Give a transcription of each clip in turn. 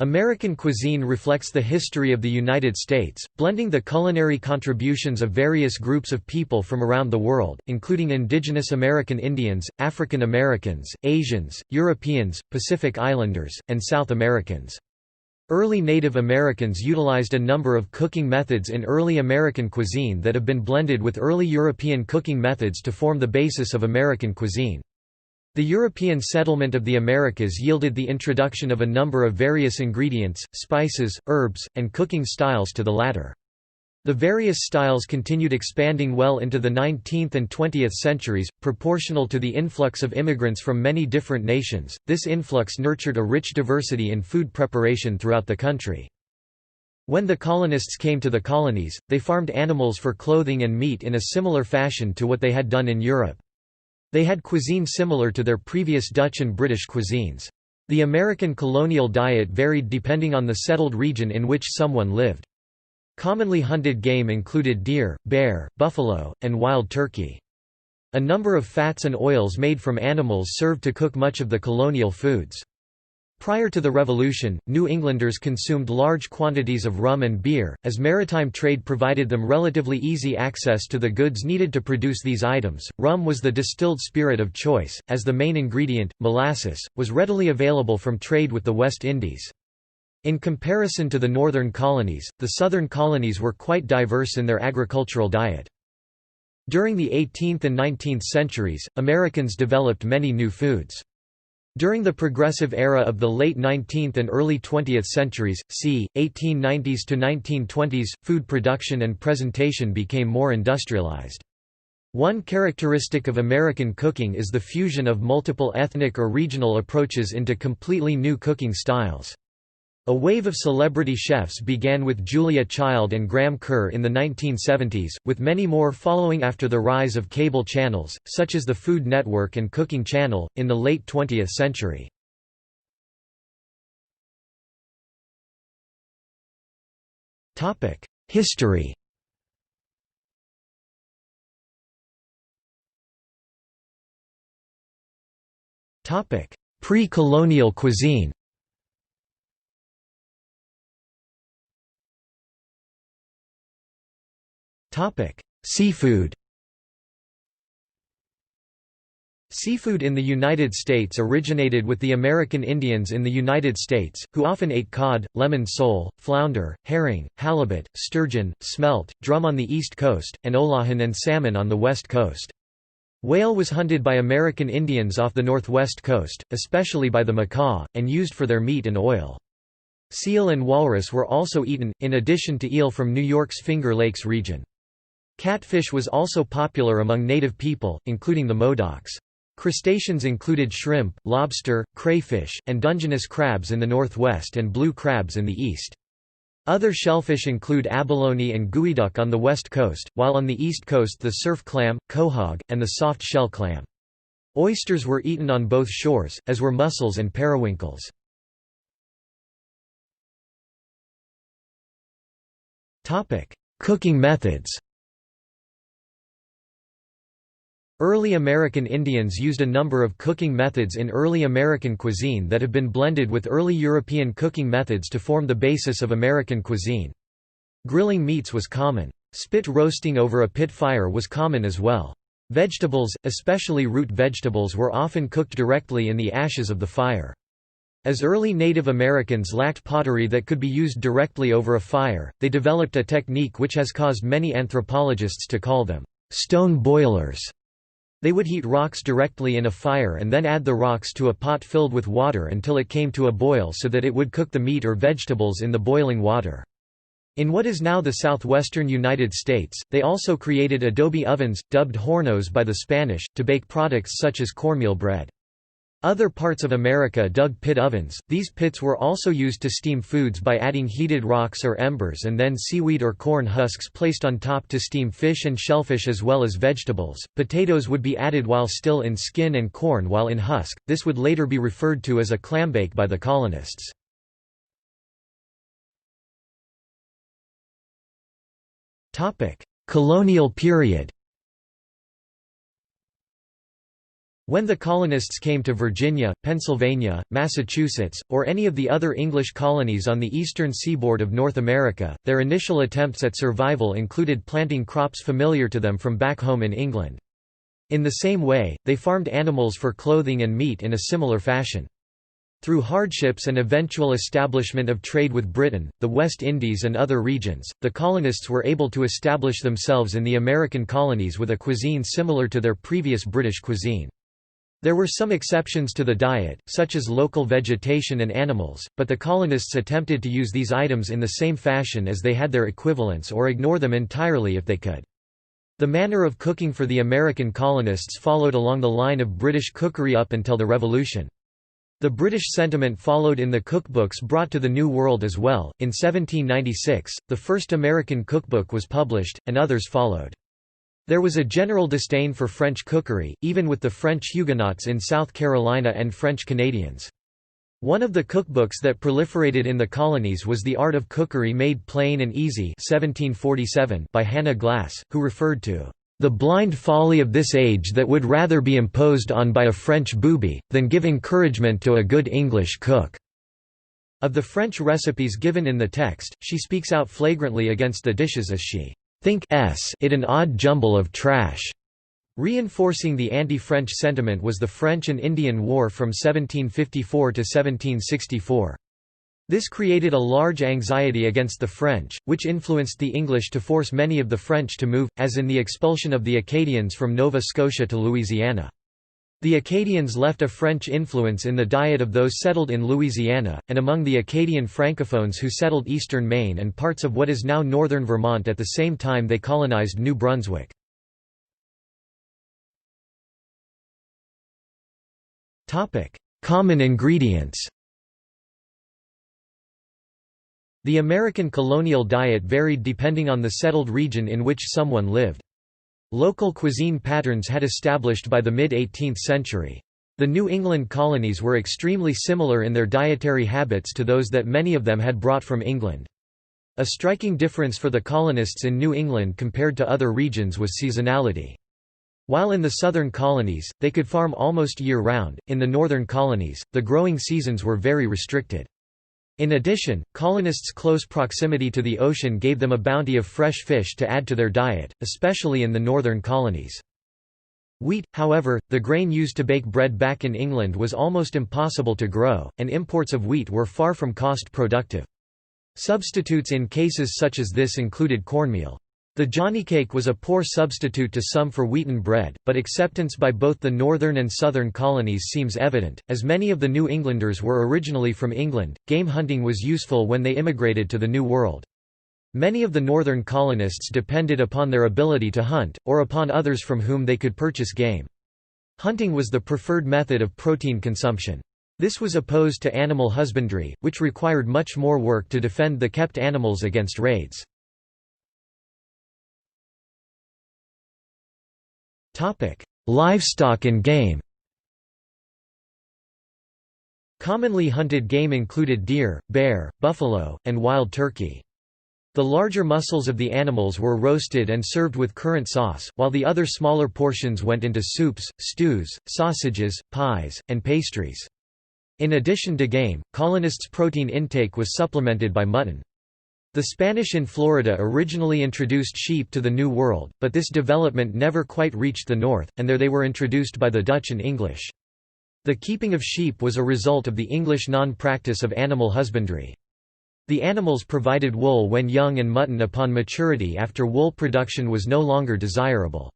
American cuisine reflects the history of the United States, blending the culinary contributions of various groups of people from around the world, including indigenous American Indians, African Americans, Asians, Europeans, Pacific Islanders, and South Americans. Early Native Americans utilized a number of cooking methods in early American cuisine that have been blended with early European cooking methods to form the basis of American cuisine. The European settlement of the Americas yielded the introduction of a number of various ingredients, spices, herbs, and cooking styles to the latter. The various styles continued expanding well into the 19th and 20th centuries, proportional to the influx of immigrants from many different nations. This influx nurtured a rich diversity in food preparation throughout the country. When the colonists came to the colonies, they farmed animals for clothing and meat in a similar fashion to what they had done in Europe. They had cuisine similar to their previous Dutch and British cuisines. The American colonial diet varied depending on the settled region in which someone lived. Commonly hunted game included deer, bear, buffalo, and wild turkey. A number of fats and oils made from animals served to cook much of the colonial foods. Prior to the Revolution, New Englanders consumed large quantities of rum and beer, as maritime trade provided them relatively easy access to the goods needed to produce these items. Rum was the distilled spirit of choice, as the main ingredient, molasses, was readily available from trade with the West Indies. In comparison to the northern colonies, the southern colonies were quite diverse in their agricultural diet. During the 18th and 19th centuries, Americans developed many new foods. During the progressive era of the late 19th and early 20th centuries, c. 1890s to 1920s, food production and presentation became more industrialized. One characteristic of American cooking is the fusion of multiple ethnic or regional approaches into completely new cooking styles. A wave of celebrity chefs began with Julia Child and Graham Kerr in the 1970s, with many more following after the rise of cable channels, such as the Food Network and Cooking Channel, in the late 20th century. History. Pre-colonial cuisine. Seafood. Seafood in the United States originated with the American Indians in the United States, who often ate cod, lemon sole, flounder, herring, halibut, sturgeon, smelt, drum on the East Coast, and olahan and salmon on the West Coast. Whale was hunted by American Indians off the northwest coast, especially by the macaw, and used for their meat and oil. Seal and walrus were also eaten, in addition to eel from New York's Finger Lakes region. Catfish was also popular among native people, including the Modocs. Crustaceans included shrimp, lobster, crayfish, and Dungeness crabs in the northwest and blue crabs in the east. Other shellfish include abalone and geoduck on the west coast, while on the east coast the surf clam, quahog, and the soft shell clam. Oysters were eaten on both shores, as were mussels and periwinkles. Cooking methods. Early American Indians used a number of cooking methods in early American cuisine that have been blended with early European cooking methods to form the basis of American cuisine. Grilling meats was common. Spit roasting over a pit fire was common as well. Vegetables, especially root vegetables, were often cooked directly in the ashes of the fire. As early Native Americans lacked pottery that could be used directly over a fire, they developed a technique which has caused many anthropologists to call them stone boilers. They would heat rocks directly in a fire and then add the rocks to a pot filled with water until it came to a boil so that it would cook the meat or vegetables in the boiling water. In what is now the southwestern United States, they also created adobe ovens, dubbed hornos by the Spanish, to bake products such as cornmeal bread. Other parts of America dug pit ovens. These pits were also used to steam foods by adding heated rocks or embers and then seaweed or corn husks placed on top to steam fish and shellfish as well as vegetables. Potatoes would be added while still in skin and corn while in husk. This would later be referred to as a clambake by the colonists. Topic: Colonial period. When the colonists came to Virginia, Pennsylvania, Massachusetts, or any of the other English colonies on the eastern seaboard of North America, their initial attempts at survival included planting crops familiar to them from back home in England. In the same way, they farmed animals for clothing and meat in a similar fashion. Through hardships and eventual establishment of trade with Britain, the West Indies and other regions, the colonists were able to establish themselves in the American colonies with a cuisine similar to their previous British cuisine. There were some exceptions to the diet, such as local vegetation and animals, but the colonists attempted to use these items in the same fashion as they had their equivalents or ignore them entirely if they could. The manner of cooking for the American colonists followed along the line of British cookery up until the Revolution. The British sentiment followed in the cookbooks brought to the New World as well. In 1796, the first American cookbook was published, and others followed. There was a general disdain for French cookery, even with the French Huguenots in South Carolina and French Canadians. One of the cookbooks that proliferated in the colonies was The Art of Cookery Made Plain and Easy 1747 by Hannah Glass, who referred to "the blind folly of this age that would rather be imposed on by a French booby, than give encouragement to a good English cook." Of the French recipes given in the text, she speaks out flagrantly against the dishes as she thinks it an odd jumble of trash. Reinforcing the anti-French sentiment was the French and Indian War from 1754 to 1764. This created a large anxiety against the French, which influenced the English to force many of the French to move, as in the expulsion of the Acadians from Nova Scotia to Louisiana. The Acadians left a French influence in the diet of those settled in Louisiana, and among the Acadian Francophones who settled eastern Maine and parts of what is now northern Vermont at the same time they colonized New Brunswick. Common ingredients. The American colonial diet varied depending on the settled region in which someone lived. Local cuisine patterns had established by the mid-18th century. The New England colonies were extremely similar in their dietary habits to those that many of them had brought from England. A striking difference for the colonists in New England compared to other regions was seasonality. While in the southern colonies, they could farm almost year-round, in the northern colonies, the growing seasons were very restricted. In addition, colonists' close proximity to the ocean gave them a bounty of fresh fish to add to their diet, especially in the northern colonies. Wheat, however, the grain used to bake bread back in England was almost impossible to grow, and imports of wheat were far from cost-productive. Substitutes in cases such as this included cornmeal. The johnnycake was a poor substitute to some for wheaten bread, but acceptance by both the northern and southern colonies seems evident, as many of the New Englanders were originally from England. Game hunting was useful when they immigrated to the New World. Many of the northern colonists depended upon their ability to hunt, or upon others from whom they could purchase game. Hunting was the preferred method of protein consumption. This was opposed to animal husbandry, which required much more work to defend the kept animals against raids. Livestock and game. Commonly hunted game included deer, bear, buffalo, and wild turkey. The larger muscles of the animals were roasted and served with currant sauce, while the other smaller portions went into soups, stews, sausages, pies, and pastries. In addition to game, colonists' protein intake was supplemented by mutton. The Spanish in Florida originally introduced sheep to the New World, but this development never quite reached the north, and there they were introduced by the Dutch and English. The keeping of sheep was a result of the English non-practice of animal husbandry. The animals provided wool when young and mutton upon maturity after wool production was no longer desirable.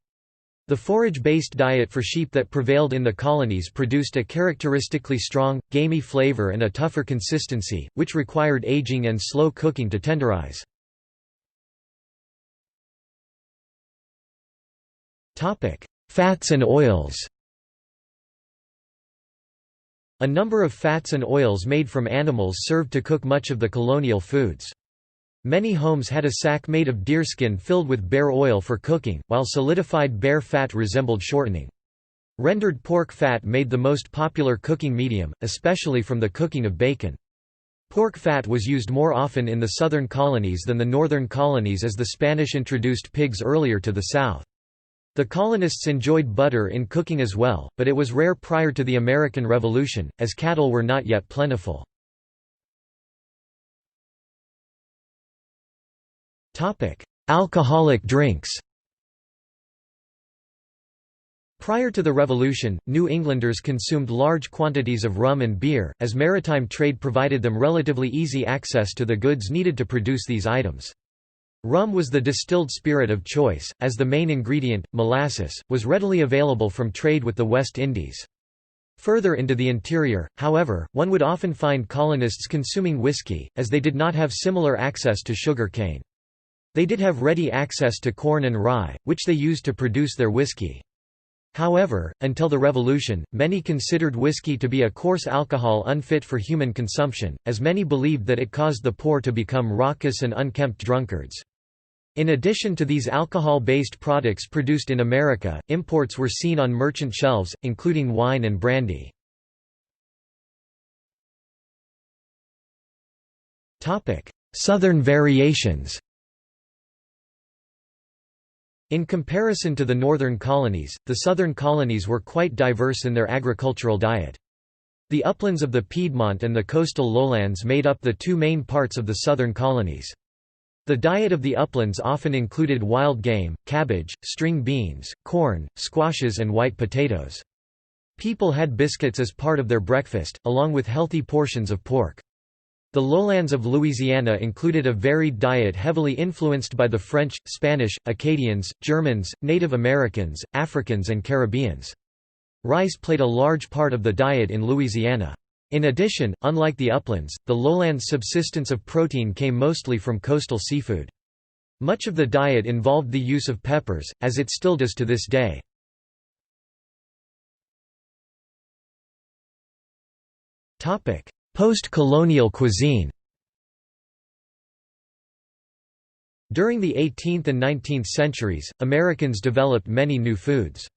The forage-based diet for sheep that prevailed in the colonies produced a characteristically strong, gamey flavor and a tougher consistency, which required aging and slow cooking to tenderize. Fats and oils. A number of fats and oils made from animals served to cook much of the colonial foods. Many homes had a sack made of deerskin filled with bear oil for cooking, while solidified bear fat resembled shortening. Rendered pork fat made the most popular cooking medium, especially from the cooking of bacon. Pork fat was used more often in the southern colonies than the northern colonies as the Spanish introduced pigs earlier to the south. The colonists enjoyed butter in cooking as well, but it was rare prior to the American Revolution, as cattle were not yet plentiful. Alcoholic drinks. Prior to the Revolution, New Englanders consumed large quantities of rum and beer, as maritime trade provided them relatively easy access to the goods needed to produce these items. Rum was the distilled spirit of choice, as the main ingredient, molasses, was readily available from trade with the West Indies. Further into the interior, however, one would often find colonists consuming whiskey, as they did not have similar access to sugar cane. They did have ready access to corn and rye, which they used to produce their whiskey. However, until the Revolution, many considered whiskey to be a coarse alcohol unfit for human consumption, as many believed that it caused the poor to become raucous and unkempt drunkards. In addition to these alcohol-based products produced in America, imports were seen on merchant shelves, including wine and brandy. Southern variations. In comparison to the northern colonies, the southern colonies were quite diverse in their agricultural diet. The uplands of the Piedmont and the coastal lowlands made up the two main parts of the southern colonies. The diet of the uplands often included wild game, cabbage, string beans, corn, squashes and white potatoes. People had biscuits as part of their breakfast, along with healthy portions of pork. The lowlands of Louisiana included a varied diet heavily influenced by the French, Spanish, Acadians, Germans, Native Americans, Africans and Caribbeans. Rice played a large part of the diet in Louisiana. In addition, unlike the uplands, the lowlands' subsistence of protein came mostly from coastal seafood. Much of the diet involved the use of peppers, as it still does to this day. Post-colonial cuisine. During the 18th and 19th centuries, Americans developed many new foods.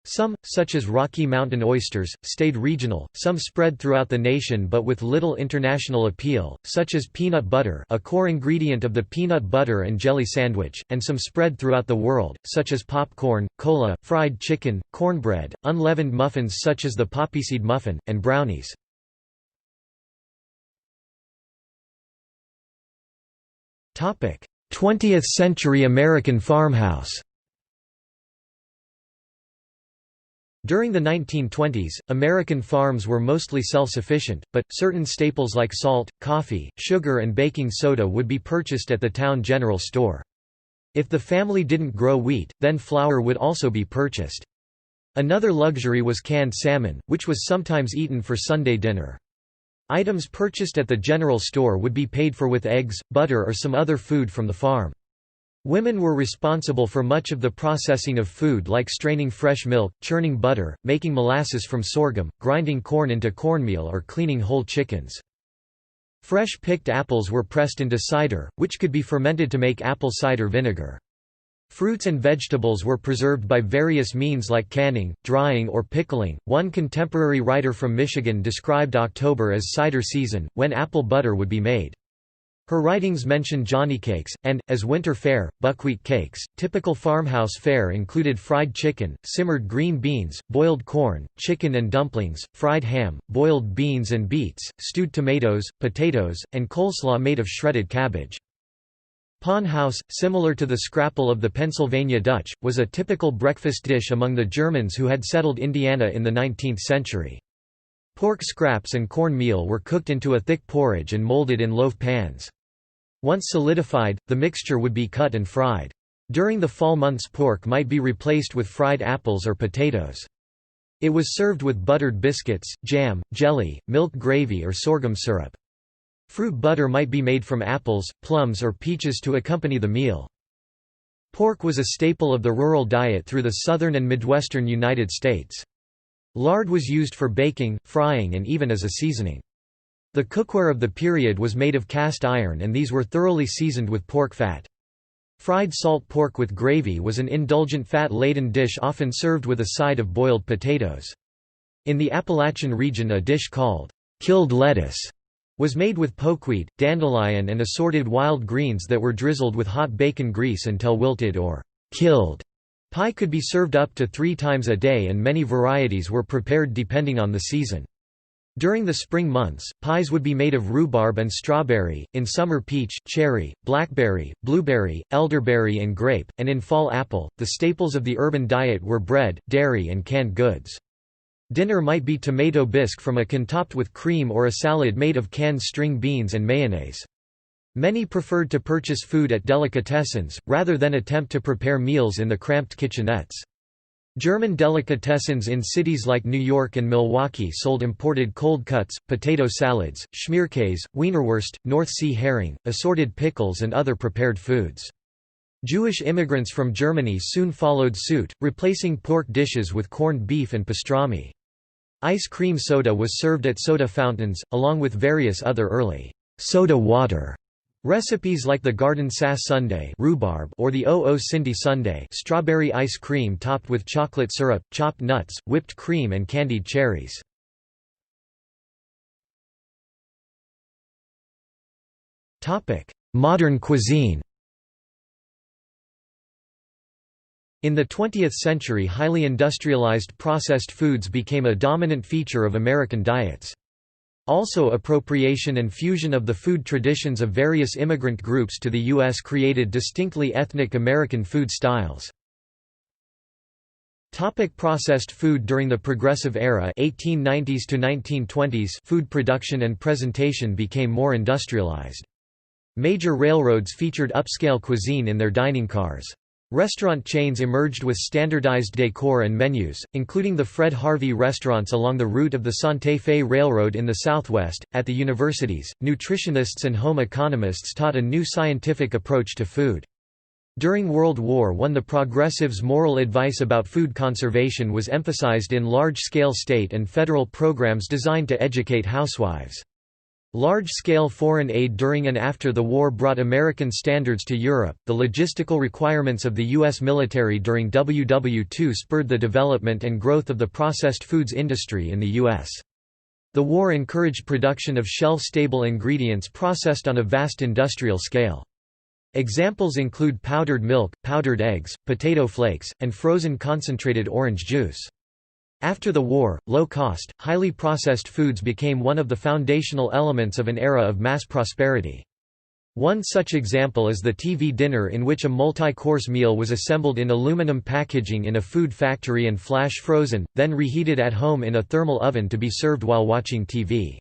Some, such as Rocky Mountain oysters, stayed regional, some spread throughout the nation but with little international appeal, such as peanut butter, a core ingredient of the peanut butter and jelly sandwich, and some spread throughout the world, such as popcorn, cola, fried chicken, cornbread, unleavened muffins such as the poppyseed muffin, and brownies. 20th-century American farmhouse. During the 1920s, American farms were mostly self-sufficient, but, certain staples like salt, coffee, sugar and baking soda would be purchased at the town general store. If the family didn't grow wheat, then flour would also be purchased. Another luxury was canned salmon, which was sometimes eaten for Sunday dinner. Items purchased at the general store would be paid for with eggs, butter or some other food from the farm. Women were responsible for much of the processing of food like straining fresh milk, churning butter, making molasses from sorghum, grinding corn into cornmeal or cleaning whole chickens. Fresh picked apples were pressed into cider, which could be fermented to make apple cider vinegar. Fruits and vegetables were preserved by various means like canning, drying or pickling. One contemporary writer from Michigan described October as cider season, when apple butter would be made. Her writings mention Johnny cakes, and, as winter fare, buckwheat cakes. Typical farmhouse fare included fried chicken, simmered green beans, boiled corn, chicken and dumplings, fried ham, boiled beans and beets, stewed tomatoes, potatoes, and coleslaw made of shredded cabbage. Pawn house, similar to the scrapple of the Pennsylvania Dutch, was a typical breakfast dish among the Germans who had settled Indiana in the 19th century. Pork scraps and corn meal were cooked into a thick porridge and molded in loaf pans. Once solidified, the mixture would be cut and fried. During the fall months pork might be replaced with fried apples or potatoes. It was served with buttered biscuits, jam, jelly, milk gravy or sorghum syrup. Fruit butter might be made from apples, plums or peaches to accompany the meal. Pork was a staple of the rural diet through the southern and midwestern United States. Lard was used for baking, frying and even as a seasoning. The cookware of the period was made of cast iron and these were thoroughly seasoned with pork fat. Fried salt pork with gravy was an indulgent fat-laden dish often served with a side of boiled potatoes. In the Appalachian region a dish called killed lettuce was made with pokeweed, dandelion and assorted wild greens that were drizzled with hot bacon grease until wilted or killed. Pie could be served up to 3 times a day and many varieties were prepared depending on the season. During the spring months, pies would be made of rhubarb and strawberry, in summer peach, cherry, blackberry, blueberry, elderberry and grape, and in fall apple. The staples of the urban diet were bread, dairy and canned goods. Dinner might be tomato bisque from a can topped with cream or a salad made of canned string beans and mayonnaise. Many preferred to purchase food at delicatessens, rather than attempt to prepare meals in the cramped kitchenettes. German delicatessens in cities like New York and Milwaukee sold imported cold cuts, potato salads, schmierkäse, wienerwurst, North Sea herring, assorted pickles and other prepared foods. Jewish immigrants from Germany soon followed suit, replacing pork dishes with corned beef and pastrami. Ice cream soda was served at soda fountains, along with various other early soda water recipes like the Garden Sass Sundae rhubarb or the O.O. Cindy Sundae strawberry ice cream topped with chocolate syrup, chopped nuts, whipped cream and candied cherries. Modern cuisine. In the 20th century, highly industrialized processed foods became a dominant feature of American diets. Also, appropriation and fusion of the food traditions of various immigrant groups to the U.S. created distinctly ethnic American food styles. Processed food. During the Progressive Era 1890s to 1920s, food production and presentation became more industrialized. Major railroads featured upscale cuisine in their dining cars. Restaurant chains emerged with standardized decor and menus, including the Fred Harvey restaurants along the route of the Santa Fe Railroad in the Southwest. At the universities, nutritionists and home economists taught a new scientific approach to food. During World War I, the progressives' moral advice about food conservation was emphasized in large-scale state and federal programs designed to educate housewives. Large-scale foreign aid during and after the war brought American standards to Europe. The logistical requirements of the U.S. military during WW II spurred the development and growth of the processed foods industry in the U.S. The war encouraged production of shelf-stable ingredients processed on a vast industrial scale. Examples include powdered milk, powdered eggs, potato flakes, and frozen concentrated orange juice. After the war, low-cost, highly processed foods became one of the foundational elements of an era of mass prosperity. One such example is the TV dinner, in which a multi-course meal was assembled in aluminum packaging in a food factory and flash-frozen, then reheated at home in a thermal oven to be served while watching TV.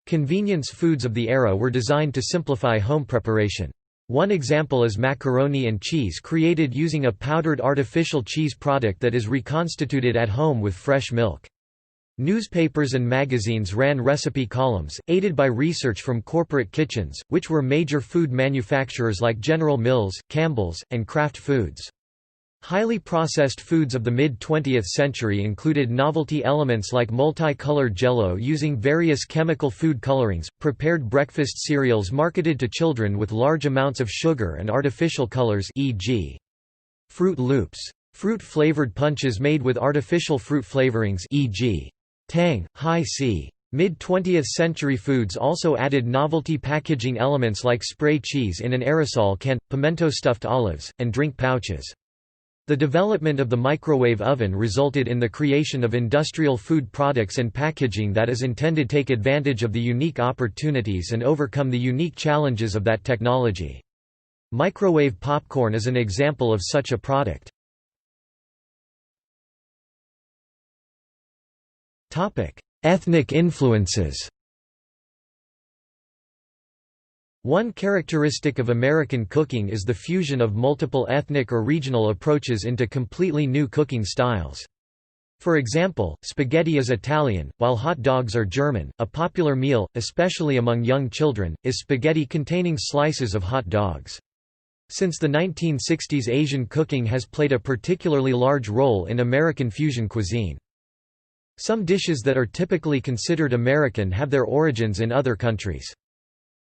Convenience foods of the era were designed to simplify home preparation. One example is macaroni and cheese, created using a powdered artificial cheese product that is reconstituted at home with fresh milk. Newspapers and magazines ran recipe columns, aided by research from corporate kitchens, which were major food manufacturers like General Mills, Campbell's, and Kraft Foods. Highly processed foods of the mid-20th century included novelty elements like multicolored Jell-O using various chemical food colorings, prepared breakfast cereals marketed to children with large amounts of sugar and artificial colors, e.g. Fruit Loops. Fruit-flavored punches made with artificial fruit flavorings, e.g. Tang, Hi-C. Mid-20th century foods also added novelty packaging elements like spray cheese in an aerosol can, pimento stuffed olives, and drink pouches. The development of the microwave oven resulted in the creation of industrial food products and packaging that is intended to take advantage of the unique opportunities and overcome the unique challenges of that technology. Microwave popcorn is an example of such a product. Ethnic influences. One characteristic of American cooking is the fusion of multiple ethnic or regional approaches into completely new cooking styles. For example, spaghetti is Italian, while hot dogs are German. A popular meal, especially among young children, is spaghetti containing slices of hot dogs. Since the 1960s, Asian cooking has played a particularly large role in American fusion cuisine. Some dishes that are typically considered American have their origins in other countries.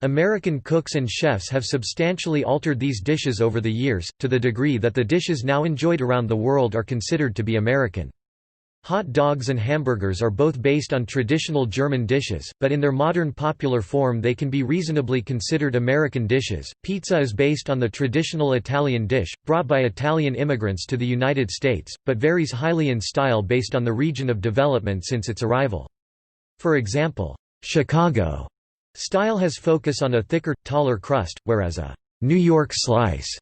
American cooks and chefs have substantially altered these dishes over the years, to the degree that the dishes now enjoyed around the world are considered to be American. Hot dogs and hamburgers are both based on traditional German dishes, but in their modern popular form they can be reasonably considered American dishes. Pizza is based on the traditional Italian dish, brought by Italian immigrants to the United States, but varies highly in style based on the region of development since its arrival. For example, Chicago style has focus on a thicker, taller crust, whereas a New York slice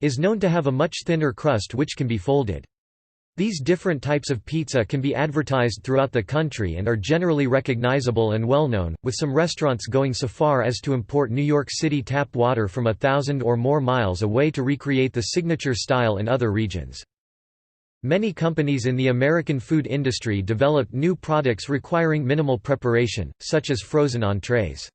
is known to have a much thinner crust which can be folded. These different types of pizza can be advertised throughout the country and are generally recognizable and well-known, with some restaurants going so far as to import New York City tap water from 1,000 or more miles away to recreate the signature style in other regions. Many companies in the American food industry developed new products requiring minimal preparation, such as frozen entrees.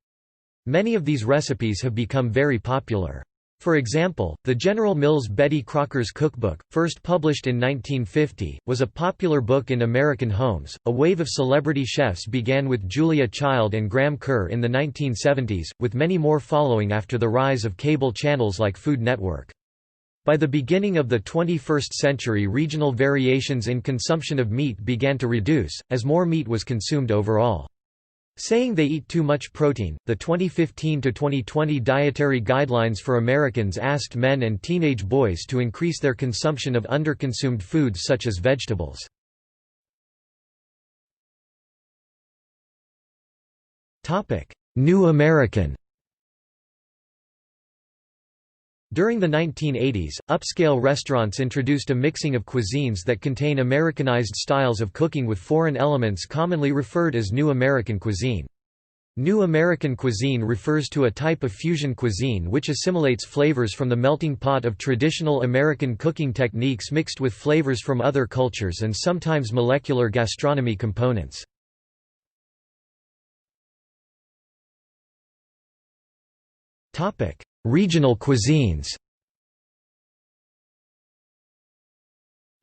Many of these recipes have become very popular. For example, the General Mills Betty Crocker's Cookbook, first published in 1950, was a popular book in American homes. A wave of celebrity chefs began with Julia Child and Graham Kerr in the 1970s, with many more following after the rise of cable channels like Food Network. By the beginning of the 21st century, regional variations in consumption of meat began to reduce, as more meat was consumed overall. Saying they eat too much protein, the 2015 to 2020 Dietary Guidelines for Americans asked men and teenage boys to increase their consumption of underconsumed foods such as vegetables. Topic: New American. During the 1980s, upscale restaurants introduced a mixing of cuisines that contain Americanized styles of cooking with foreign elements commonly referred as New American cuisine. New American cuisine refers to a type of fusion cuisine which assimilates flavors from the melting pot of traditional American cooking techniques mixed with flavors from other cultures and sometimes molecular gastronomy components. Regional cuisines.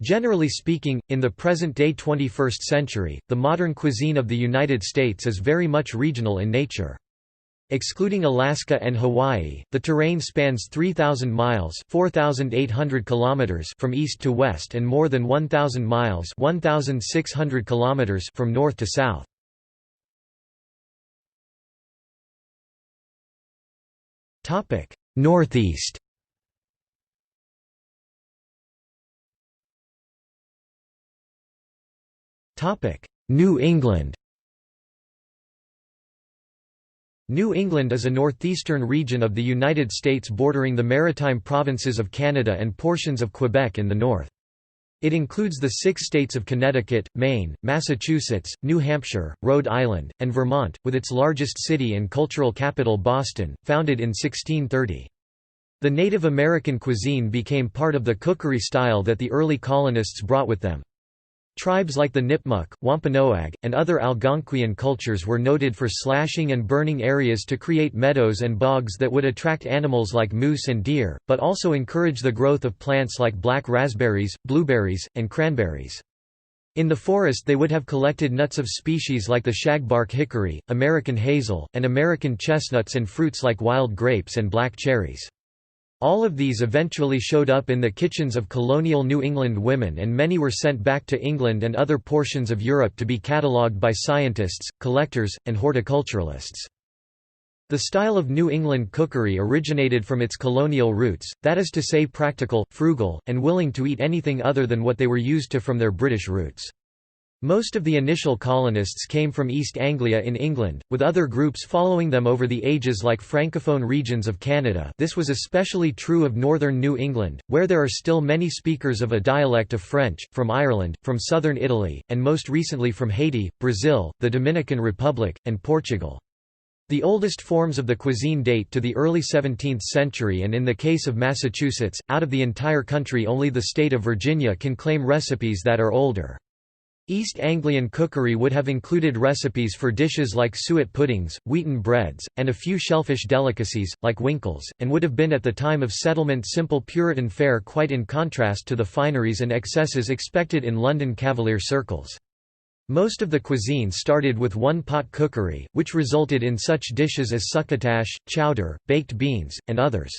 Generally speaking, in the present-day 21st century, the modern cuisine of the United States is very much regional in nature. Excluding Alaska and Hawaii, the terrain spans 3,000 miles (4,800 kilometers) from east to west and more than 1,000 miles (1,600 kilometers) from north to south. Northeast. New England. New England is a northeastern region of the United States bordering the maritime provinces of Canada and portions of Quebec in the north. It includes the 6 states of Connecticut, Maine, Massachusetts, New Hampshire, Rhode Island, and Vermont, with its largest city and cultural capital Boston, founded in 1630. The Native American cuisine became part of the cookery style that the early colonists brought with them. Tribes like the Nipmuc, Wampanoag, and other Algonquian cultures were noted for slashing and burning areas to create meadows and bogs that would attract animals like moose and deer, but also encourage the growth of plants like black raspberries, blueberries, and cranberries. In the forest they would have collected nuts of species like the shagbark hickory, American hazel, and American chestnuts and fruits like wild grapes and black cherries. All of these eventually showed up in the kitchens of colonial New England women, and many were sent back to England and other portions of Europe to be catalogued by scientists, collectors, and horticulturalists. The style of New England cookery originated from its colonial roots, that is to say practical, frugal, and willing to eat anything other than what they were used to from their British roots. Most of the initial colonists came from East Anglia in England, with other groups following them over the ages like Francophone regions of Canada. This was especially true of northern New England, where there are still many speakers of a dialect of French, from Ireland, from southern Italy, and most recently from Haiti, Brazil, the Dominican Republic, and Portugal. The oldest forms of the cuisine date to the early 17th century, and in the case of Massachusetts, out of the entire country only the state of Virginia can claim recipes that are older. East Anglian cookery would have included recipes for dishes like suet puddings, wheaten breads, and a few shellfish delicacies, like winkles, and would have been at the time of settlement simple Puritan fare, quite in contrast to the fineries and excesses expected in London Cavalier circles. Most of the cuisine started with one-pot cookery, which resulted in such dishes as succotash, chowder, baked beans, and others.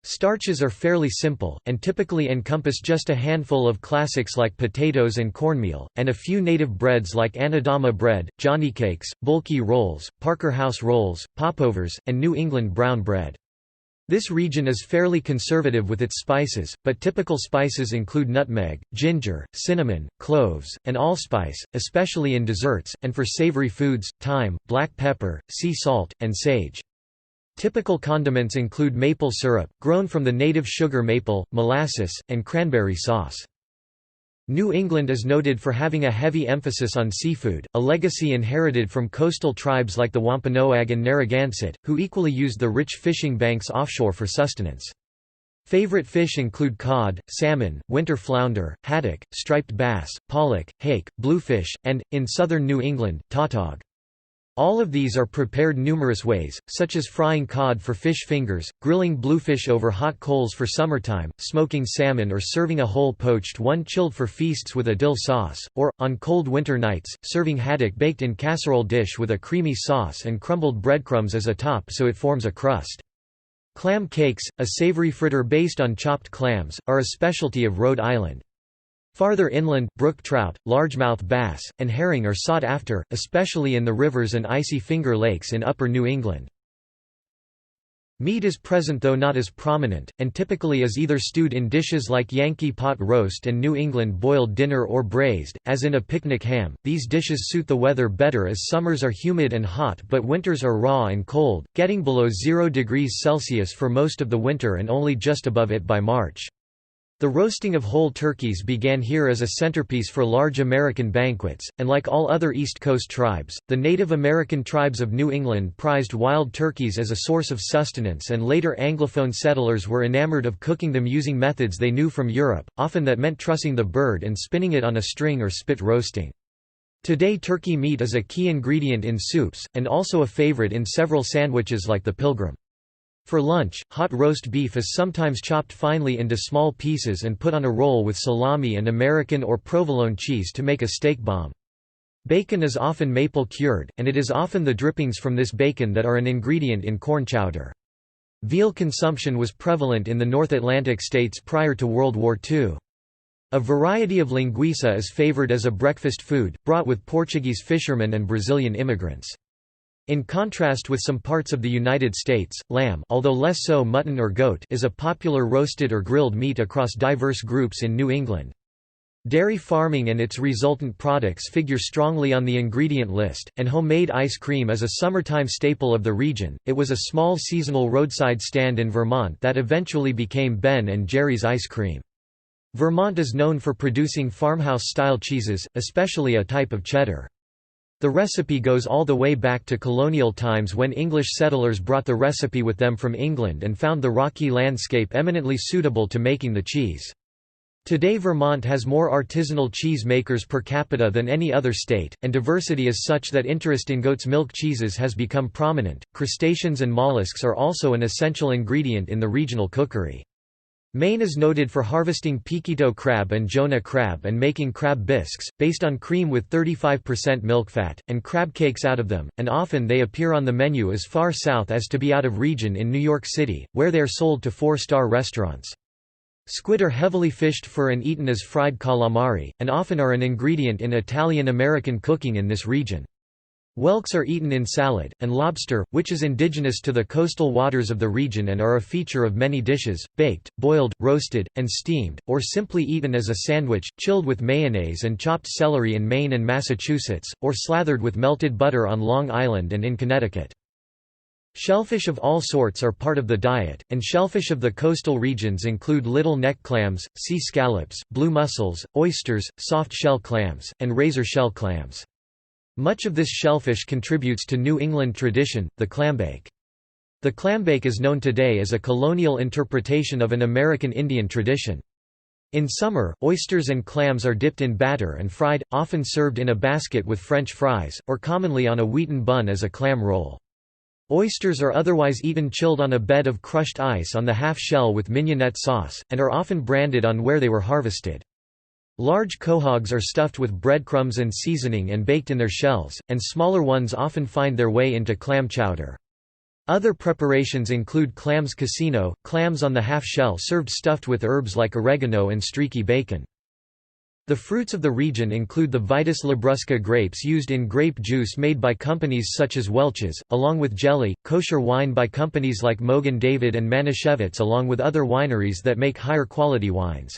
Starches are fairly simple, and typically encompass just a handful of classics like potatoes and cornmeal, and a few native breads like Anadama bread, johnnycakes, bulky rolls, Parker House rolls, popovers, and New England brown bread. This region is fairly conservative with its spices, but typical spices include nutmeg, ginger, cinnamon, cloves, and allspice, especially in desserts, and for savory foods, thyme, black pepper, sea salt, and sage. Typical condiments include maple syrup, grown from the native sugar maple, molasses, and cranberry sauce. New England is noted for having a heavy emphasis on seafood, a legacy inherited from coastal tribes like the Wampanoag and Narragansett, who equally used the rich fishing banks offshore for sustenance. Favorite fish include cod, salmon, winter flounder, haddock, striped bass, pollock, hake, bluefish, and, in southern New England, tautog. All of these are prepared numerous ways, such as frying cod for fish fingers, grilling bluefish over hot coals for summertime, smoking salmon, or serving a whole poached one chilled for feasts with a dill sauce, or, on cold winter nights, serving haddock baked in casserole dish with a creamy sauce and crumbled breadcrumbs as a top so it forms a crust. Clam cakes, a savory fritter based on chopped clams, are a specialty of Rhode Island. Farther inland, brook trout, largemouth bass, and herring are sought after, especially in the rivers and icy Finger Lakes in upper New England. Meat is present though not as prominent, and typically is either stewed in dishes like Yankee pot roast and New England boiled dinner or braised, as in a picnic ham. These dishes suit the weather better as summers are humid and hot but winters are raw and cold, getting below 0 degrees Celsius for most of the winter and only just above it by March. The roasting of whole turkeys began here as a centerpiece for large American banquets, and like all other East Coast tribes, the Native American tribes of New England prized wild turkeys as a source of sustenance, and later Anglophone settlers were enamored of cooking them using methods they knew from Europe, often that meant trussing the bird and spinning it on a string or spit roasting. Today turkey meat is a key ingredient in soups, and also a favorite in several sandwiches like the Pilgrim. For lunch, hot roast beef is sometimes chopped finely into small pieces and put on a roll with salami and American or provolone cheese to make a steak bomb. Bacon is often maple cured, and it is often the drippings from this bacon that are an ingredient in corn chowder. Veal consumption was prevalent in the North Atlantic states prior to World War II. A variety of linguiça is favored as a breakfast food, brought with Portuguese fishermen and Brazilian immigrants. In contrast with some parts of the United States, lamb, although less so mutton or goat, is a popular roasted or grilled meat across diverse groups in New England. Dairy farming and its resultant products figure strongly on the ingredient list, and homemade ice cream is a summertime staple of the region. It was a small seasonal roadside stand in Vermont that eventually became Ben and Jerry's ice cream. Vermont is known for producing farmhouse-style cheeses, especially a type of cheddar. The recipe goes all the way back to colonial times when English settlers brought the recipe with them from England and found the rocky landscape eminently suitable to making the cheese. Today Vermont has more artisanal cheese makers per capita than any other state, and diversity is such that interest in goat's milk cheeses has become prominent. Crustaceans and mollusks are also an essential ingredient in the regional cookery. Maine is noted for harvesting pequito crab and Jonah crab and making crab bisques, based on cream with 35% milk fat, and crab cakes out of them, and often they appear on the menu as far south as to be out of region in New York City, where they are sold to 4-star restaurants. Squid are heavily fished for and eaten as fried calamari, and often are an ingredient in Italian-American cooking in this region. Whelks are eaten in salad, and lobster, which is indigenous to the coastal waters of the region and are a feature of many dishes, baked, boiled, roasted, and steamed, or simply eaten as a sandwich, chilled with mayonnaise and chopped celery in Maine and Massachusetts, or slathered with melted butter on Long Island and in Connecticut. Shellfish of all sorts are part of the diet, and shellfish of the coastal regions include little neck clams, sea scallops, blue mussels, oysters, soft shell clams, and razor shell clams. Much of this shellfish contributes to New England tradition, the clambake. The clambake is known today as a colonial interpretation of an American Indian tradition. In summer, oysters and clams are dipped in batter and fried, often served in a basket with French fries, or commonly on a wheaten bun as a clam roll. Oysters are otherwise eaten chilled on a bed of crushed ice on the half shell with mignonette sauce, and are often branded on where they were harvested. Large quahogs are stuffed with breadcrumbs and seasoning and baked in their shells, and smaller ones often find their way into clam chowder. Other preparations include clams casino, clams on the half-shell served stuffed with herbs like oregano and streaky bacon. The fruits of the region include the Vitis labrusca grapes used in grape juice made by companies such as Welch's, along with jelly, kosher wine by companies like Mogen David and Manischewitz along with other wineries that make higher quality wines.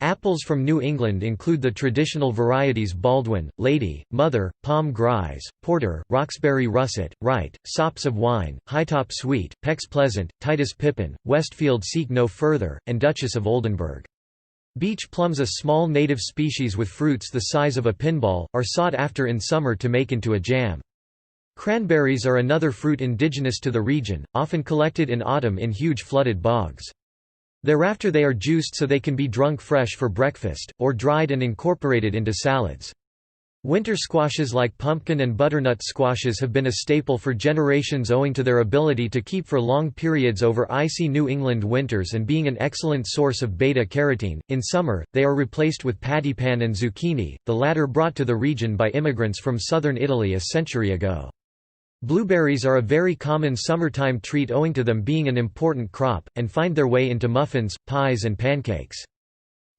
Apples from New England include the traditional varieties Baldwin, Lady, Mother, Palm Grise, Porter, Roxbury Russet, Wright, Sops of Wine, Hightop Sweet, Pex Pleasant, Titus Pippin, Westfield Seek No Further, and Duchess of Oldenburg. Beach plums, a small native species with fruits the size of a pinball, are sought after in summer to make into a jam. Cranberries are another fruit indigenous to the region, often collected in autumn in huge flooded bogs. Thereafter they are juiced so they can be drunk fresh for breakfast, or dried and incorporated into salads. Winter squashes like pumpkin and butternut squashes have been a staple for generations owing to their ability to keep for long periods over icy New England winters and being an excellent source of beta-carotene. In summer, they are replaced with paddypan and zucchini, the latter brought to the region by immigrants from southern Italy a century ago. Blueberries are a very common summertime treat owing to them being an important crop, and find their way into muffins, pies and pancakes.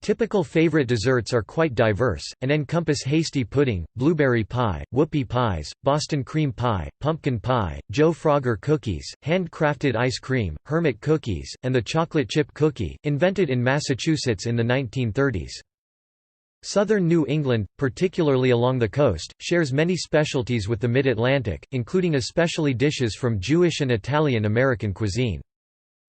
Typical favorite desserts are quite diverse, and encompass hasty pudding, blueberry pie, whoopie pies, Boston cream pie, pumpkin pie, Joe Frogger cookies, hand-crafted ice cream, hermit cookies, and the chocolate chip cookie, invented in Massachusetts in the 1930s. Southern New England, particularly along the coast, shares many specialties with the Mid-Atlantic, including especially dishes from Jewish and Italian-American cuisine.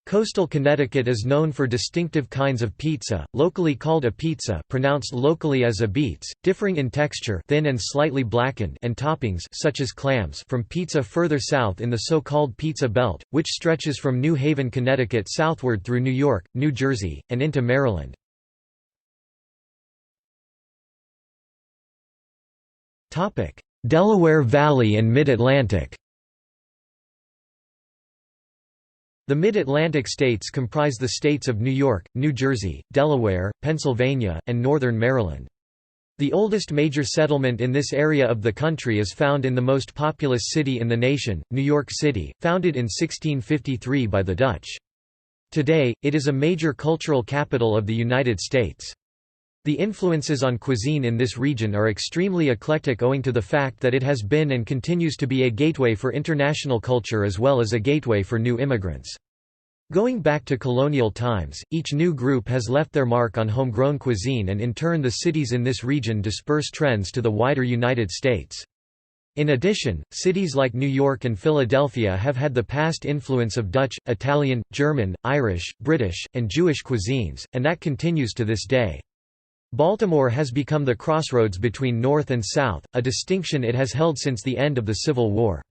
Coastal Connecticut is known for distinctive kinds of pizza, locally called a pizza, pronounced locally as a beets, differing in texture, thin and slightly blackened, and toppings such as clams from pizza further south in the so-called Pizza Belt, which stretches from New Haven, Connecticut southward through New York, New Jersey, and into Maryland. Delaware Valley and Mid-Atlantic. The Mid-Atlantic states comprise the states of New York, New Jersey, Delaware, Pennsylvania, and northern Maryland. The oldest major settlement in this area of the country is found in the most populous city in the nation, New York City, founded in 1653 by the Dutch. Today, it is a major cultural capital of the United States. The influences on cuisine in this region are extremely eclectic owing to the fact that it has been and continues to be a gateway for international culture as well as a gateway for new immigrants. Going back to colonial times, each new group has left their mark on homegrown cuisine, and in turn the cities in this region disperse trends to the wider United States. In addition, cities like New York and Philadelphia have had the past influence of Dutch, Italian, German, Irish, British, and Jewish cuisines, and that continues to this day. Baltimore has become the crossroads between North and South, a distinction it has held since the end of the Civil War.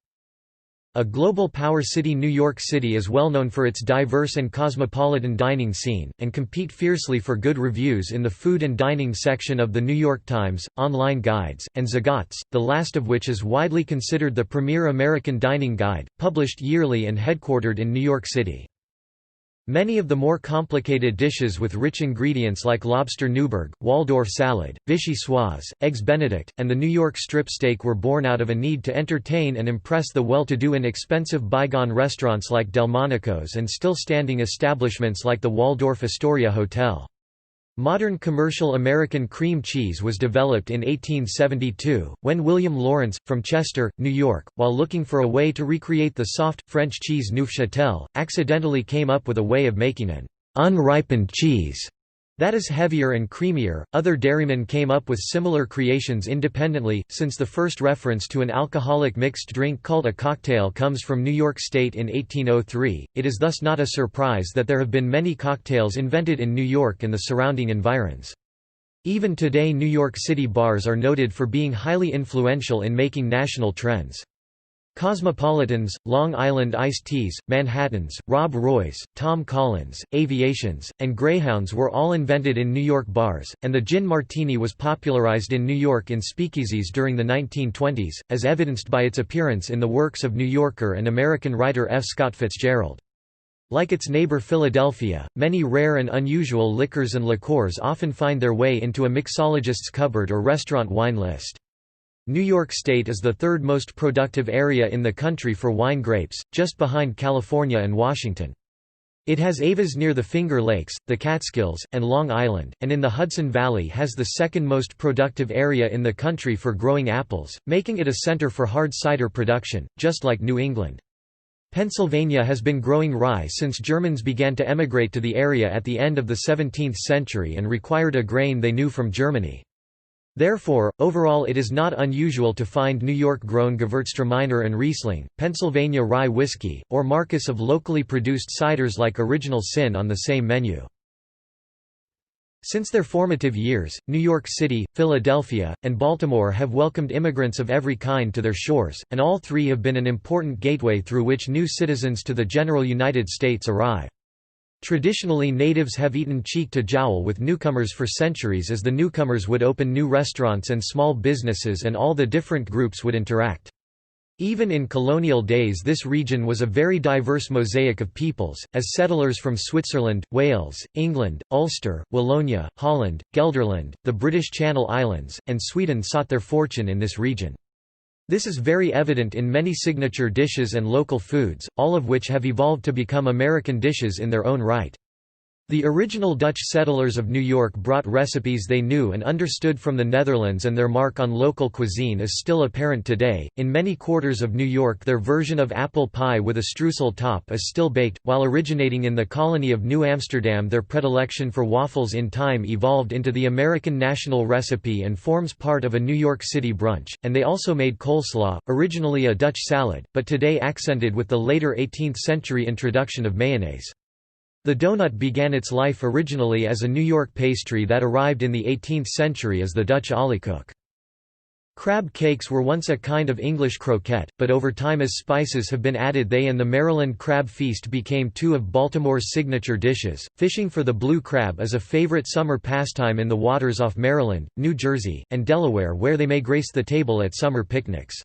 A global power city, New York City is well known for its diverse and cosmopolitan dining scene, and compete fiercely for good reviews in the food and dining section of The New York Times, online guides, and Zagat's, the last of which is widely considered the premier American dining guide, published yearly and headquartered in New York City. Many of the more complicated dishes with rich ingredients like lobster Newburg, Waldorf salad, vichyssoise, eggs Benedict, and the New York strip steak were born out of a need to entertain and impress the well-to-do in expensive bygone restaurants like Delmonico's and still-standing establishments like the Waldorf Astoria Hotel. Modern commercial American cream cheese was developed in 1872, when William Lawrence, from Chester, New York, while looking for a way to recreate the soft, French cheese Neufchâtel, accidentally came up with a way of making an unripened cheese that is heavier and creamier. Other dairymen came up with similar creations independently, since the first reference to an alcoholic mixed drink called a cocktail comes from New York State in 1803. It is thus not a surprise that there have been many cocktails invented in New York and the surrounding environs. Even today, New York City bars are noted for being highly influential in making national trends. Cosmopolitans, Long Island iced teas, Manhattans, Rob Roys, Tom Collins, Aviations, and Greyhounds were all invented in New York bars, and the gin martini was popularized in New York in speakeasies during the 1920s, as evidenced by its appearance in the works of New Yorker and American writer F. Scott Fitzgerald. Like its neighbor Philadelphia, many rare and unusual liquors and liqueurs often find their way into a mixologist's cupboard or restaurant wine list. New York State is the third most productive area in the country for wine grapes, just behind California and Washington. It has avas near the Finger Lakes, the Catskills, and Long Island, and in the Hudson Valley has the second most productive area in the country for growing apples, making it a center for hard cider production, just like New England. Pennsylvania has been growing rye since Germans began to emigrate to the area at the end of the 17th century and required a grain they knew from Germany. Therefore, overall it is not unusual to find New York-grown Gewürztraminer and Riesling, Pennsylvania rye whiskey, or marcus of locally produced ciders like Original Sin on the same menu. Since their formative years, New York City, Philadelphia, and Baltimore have welcomed immigrants of every kind to their shores, and all three have been an important gateway through which new citizens to the general United States arrive. Traditionally, natives have eaten cheek to jowl with newcomers for centuries, as the newcomers would open new restaurants and small businesses and all the different groups would interact. Even in colonial days, this region was a very diverse mosaic of peoples, as settlers from Switzerland, Wales, England, Ulster, Wallonia, Holland, Gelderland, the British Channel Islands, and Sweden sought their fortune in this region. This is very evident in many signature dishes and local foods, all of which have evolved to become American dishes in their own right. The original Dutch settlers of New York brought recipes they knew and understood from the Netherlands, and their mark on local cuisine is still apparent today. In many quarters of New York, their version of apple pie with a streusel top is still baked, while originating in the colony of New Amsterdam, their predilection for waffles in time evolved into the American national recipe and forms part of a New York City brunch, and they also made coleslaw, originally a Dutch salad, but today accented with the later 18th century introduction of mayonnaise. The donut began its life originally as a New York pastry that arrived in the 18th century as the Dutch oliekoek. Crab cakes were once a kind of English croquette, but over time as spices have been added, they and the Maryland crab feast became two of Baltimore's signature dishes. Fishing for the blue crab is a favorite summer pastime in the waters off Maryland, New Jersey, and Delaware, where they may grace the table at summer picnics.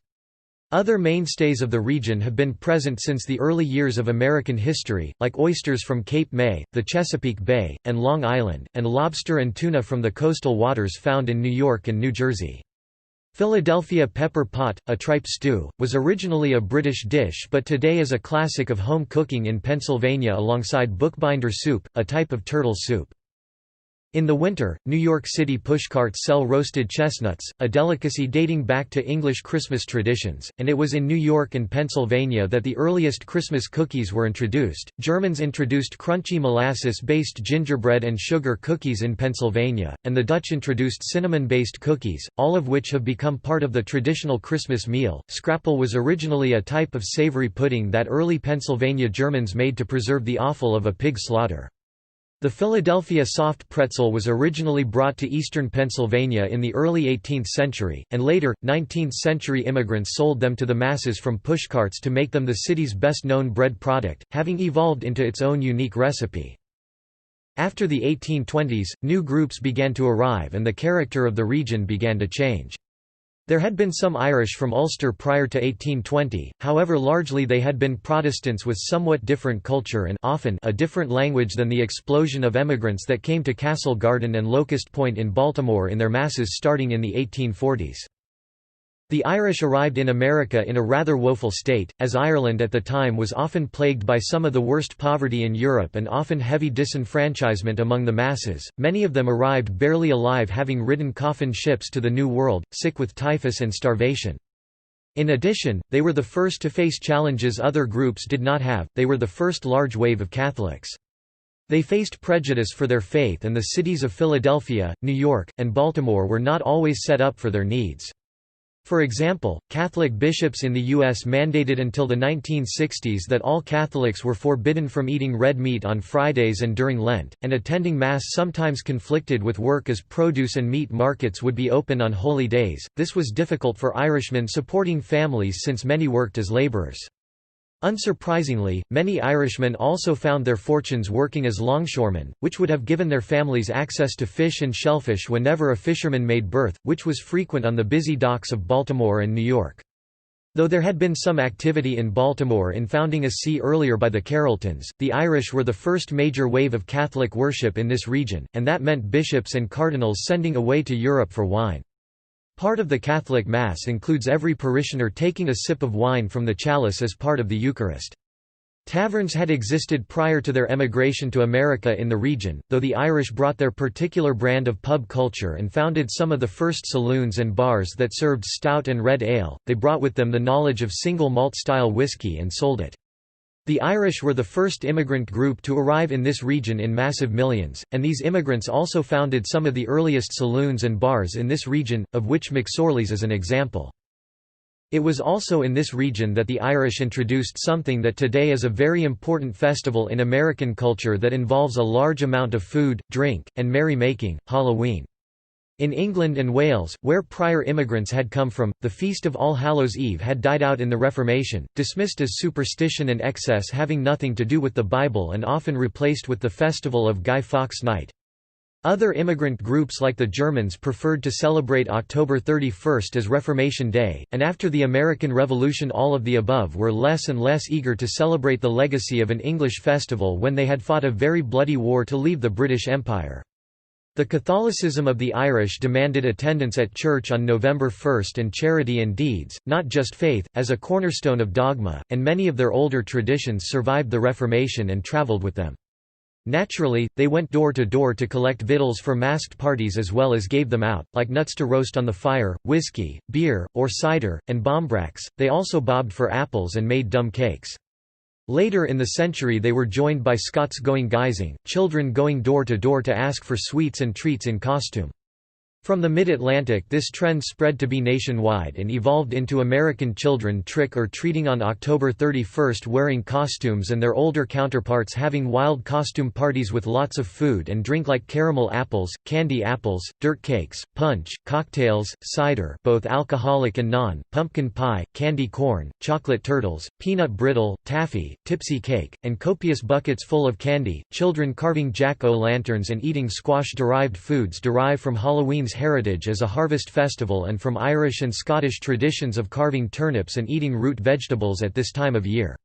Other mainstays of the region have been present since the early years of American history, like oysters from Cape May, the Chesapeake Bay, and Long Island, and lobster and tuna from the coastal waters found in New York and New Jersey. Philadelphia pepper pot, a tripe stew, was originally a British dish but today is a classic of home cooking in Pennsylvania alongside bookbinder soup, a type of turtle soup. In the winter, New York City pushcarts sell roasted chestnuts, a delicacy dating back to English Christmas traditions, and it was in New York and Pennsylvania that the earliest Christmas cookies were introduced. Germans introduced crunchy molasses-based gingerbread and sugar cookies in Pennsylvania, and the Dutch introduced cinnamon-based cookies, all of which have become part of the traditional Christmas meal. Scrapple was originally a type of savory pudding that early Pennsylvania Germans made to preserve the offal of a pig slaughter. The Philadelphia soft pretzel was originally brought to eastern Pennsylvania in the early 18th century, and later, 19th-century immigrants sold them to the masses from pushcarts to make them the city's best-known bread product, having evolved into its own unique recipe. After the 1820s, new groups began to arrive and the character of the region began to change. There had been some Irish from Ulster prior to 1820, however largely they had been Protestants with somewhat different culture and often a different language than the explosion of emigrants that came to Castle Garden and Locust Point in Baltimore in their masses starting in the 1840s. The Irish arrived in America in a rather woeful state, as Ireland at the time was often plagued by some of the worst poverty in Europe and often heavy disenfranchisement among the masses. Many of them arrived barely alive, having ridden coffin ships to the New World, sick with typhus and starvation. In addition, they were the first to face challenges other groups did not have. They were the first large wave of Catholics. They faced prejudice for their faith, and the cities of Philadelphia, New York, and Baltimore were not always set up for their needs. For example, Catholic bishops in the U.S. mandated until the 1960s that all Catholics were forbidden from eating red meat on Fridays and during Lent, and attending Mass sometimes conflicted with work as produce and meat markets would be open on holy days. This was difficult for Irishmen supporting families since many worked as laborers. Unsurprisingly, many Irishmen also found their fortunes working as longshoremen, which would have given their families access to fish and shellfish whenever a fisherman made berth, which was frequent on the busy docks of Baltimore and New York. Though there had been some activity in Baltimore in founding a see earlier by the Carrolltons, the Irish were the first major wave of Catholic worship in this region, and that meant bishops and cardinals sending away to Europe for wine. Part of the Catholic Mass includes every parishioner taking a sip of wine from the chalice as part of the Eucharist. Taverns had existed prior to their emigration to America in the region, though the Irish brought their particular brand of pub culture and founded some of the first saloons and bars that served stout and red ale. They brought with them the knowledge of single malt style whiskey and sold it. The Irish were the first immigrant group to arrive in this region in massive millions, and these immigrants also founded some of the earliest saloons and bars in this region, of which McSorley's is an example. It was also in this region that the Irish introduced something that today is a very important festival in American culture that involves a large amount of food, drink, and merry-making: Halloween. In England and Wales, where prior immigrants had come from, the Feast of All Hallows' Eve had died out in the Reformation, dismissed as superstition and excess having nothing to do with the Bible, and often replaced with the festival of Guy Fawkes Night. Other immigrant groups like the Germans preferred to celebrate October 31 as Reformation Day, and after the American Revolution all of the above were less and less eager to celebrate the legacy of an English festival when they had fought a very bloody war to leave the British Empire. The Catholicism of the Irish demanded attendance at church on November 1 and charity and deeds, not just faith, as a cornerstone of dogma, and many of their older traditions survived the Reformation and travelled with them. Naturally, they went door to door to collect victuals for masked parties as well as gave them out, like nuts to roast on the fire, whiskey, beer, or cider, and bombracks. They also bobbed for apples and made dumb cakes. Later in the century they were joined by Scots going guising, children going door to door to ask for sweets and treats in costume. From the mid-Atlantic this trend spread to be nationwide and evolved into American children trick-or-treating on October 31 wearing costumes and their older counterparts having wild costume parties with lots of food and drink like caramel apples, candy apples, dirt cakes, punch, cocktails, cider both alcoholic and non, pumpkin pie, candy corn, chocolate turtles, peanut brittle, taffy, tipsy cake, and copious buckets full of candy, children carving jack-o'-lanterns and eating squash-derived foods derived from Halloween's heritage as a harvest festival and from Irish and Scottish traditions of carving turnips and eating root vegetables at this time of year.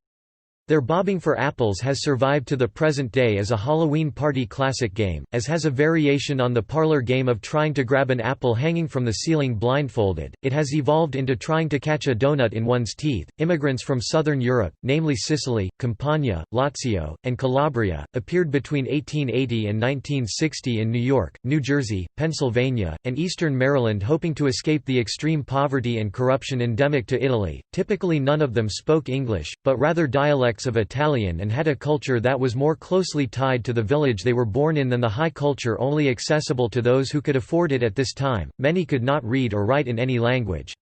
Their bobbing for apples has survived to the present day as a Halloween party classic game, as has a variation on the parlor game of trying to grab an apple hanging from the ceiling blindfolded. It has evolved into trying to catch a donut in one's teeth. Immigrants from southern Europe, namely Sicily, Campania, Lazio, and Calabria, appeared between 1880 and 1960 in New York, New Jersey, Pennsylvania, and eastern Maryland hoping to escape the extreme poverty and corruption endemic to Italy. Typically none of them spoke English, but rather dialects of Italian and had a culture that was more closely tied to the village they were born in than the high culture only accessible to those who could afford it at this time. Many could not read or write in any language.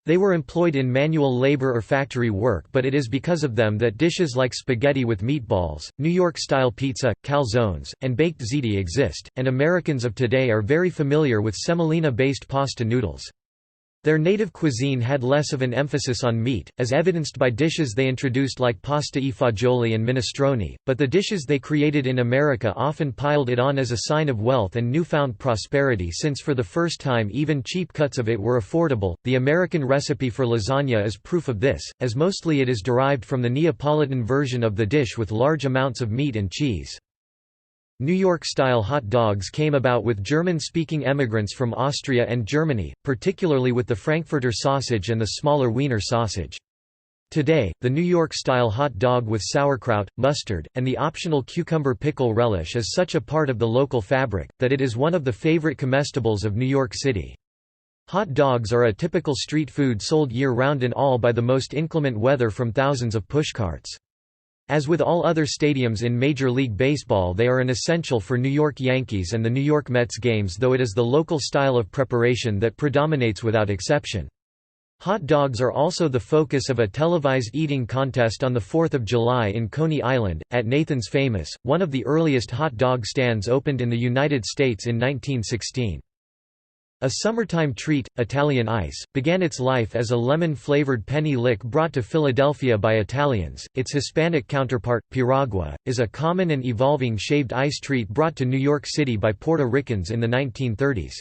They were employed in manual labor or factory work, but it is because of them that dishes like spaghetti with meatballs, New York-style pizza, calzones, and baked ziti exist, and Americans of today are very familiar with semolina-based pasta noodles. Their native cuisine had less of an emphasis on meat, as evidenced by dishes they introduced like pasta e fagioli and minestrone, but the dishes they created in America often piled it on as a sign of wealth and newfound prosperity, since for the first time even cheap cuts of it were affordable. The American recipe for lasagna is proof of this, as mostly it is derived from the Neapolitan version of the dish with large amounts of meat and cheese. New York-style hot dogs came about with German-speaking emigrants from Austria and Germany, particularly with the Frankfurter sausage and the smaller Wiener sausage. Today, the New York-style hot dog with sauerkraut, mustard, and the optional cucumber pickle relish is such a part of the local fabric, that it is one of the favorite comestibles of New York City. Hot dogs are a typical street food sold year-round in all by the most inclement weather from thousands of pushcarts. As with all other stadiums in Major League Baseball, they are an essential for New York Yankees and the New York Mets games, though it is the local style of preparation that predominates without exception. Hot dogs are also the focus of a televised eating contest on the 4th of July in Coney Island, at Nathan's Famous. One of the earliest hot dog stands opened in the United States in 1916. A summertime treat, Italian ice, began its life as a lemon-flavored penny lick brought to Philadelphia by Italians. Its Hispanic counterpart, piragua, is a common and evolving shaved ice treat brought to New York City by Puerto Ricans in the 1930s.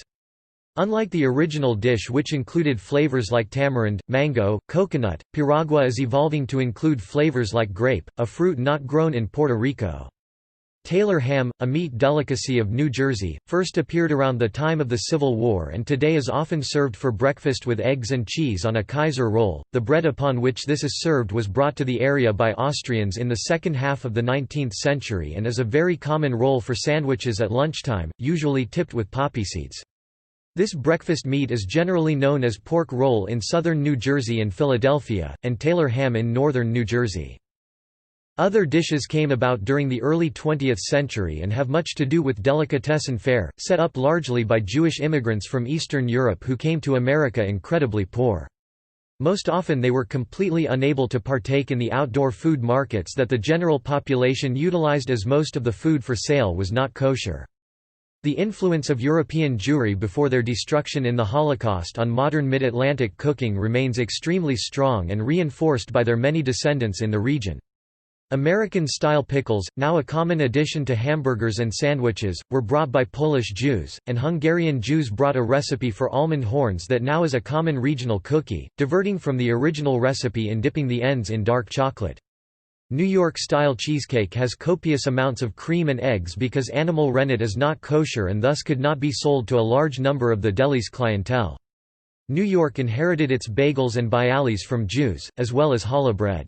Unlike the original dish, which included flavors like tamarind, mango, coconut, piragua is evolving to include flavors like grape, a fruit not grown in Puerto Rico. Taylor ham, a meat delicacy of New Jersey, first appeared around the time of the Civil War and today is often served for breakfast with eggs and cheese on a Kaiser roll. The bread upon which this is served was brought to the area by Austrians in the second half of the 19th century and is a very common roll for sandwiches at lunchtime, usually tipped with poppy seeds. This breakfast meat is generally known as pork roll in southern New Jersey and Philadelphia, and Taylor ham in northern New Jersey. Other dishes came about during the early 20th century and have much to do with delicatessen fare, set up largely by Jewish immigrants from Eastern Europe who came to America incredibly poor. Most often they were completely unable to partake in the outdoor food markets that the general population utilized as most of the food for sale was not kosher. The influence of European Jewry before their destruction in the Holocaust on modern Mid-Atlantic cooking remains extremely strong and reinforced by their many descendants in the region. American-style pickles, now a common addition to hamburgers and sandwiches, were brought by Polish Jews, and Hungarian Jews brought a recipe for almond horns that now is a common regional cookie, diverting from the original recipe in dipping the ends in dark chocolate. New York-style cheesecake has copious amounts of cream and eggs because animal rennet is not kosher and thus could not be sold to a large number of the deli's clientele. New York inherited its bagels and bialys from Jews, as well as challah bread.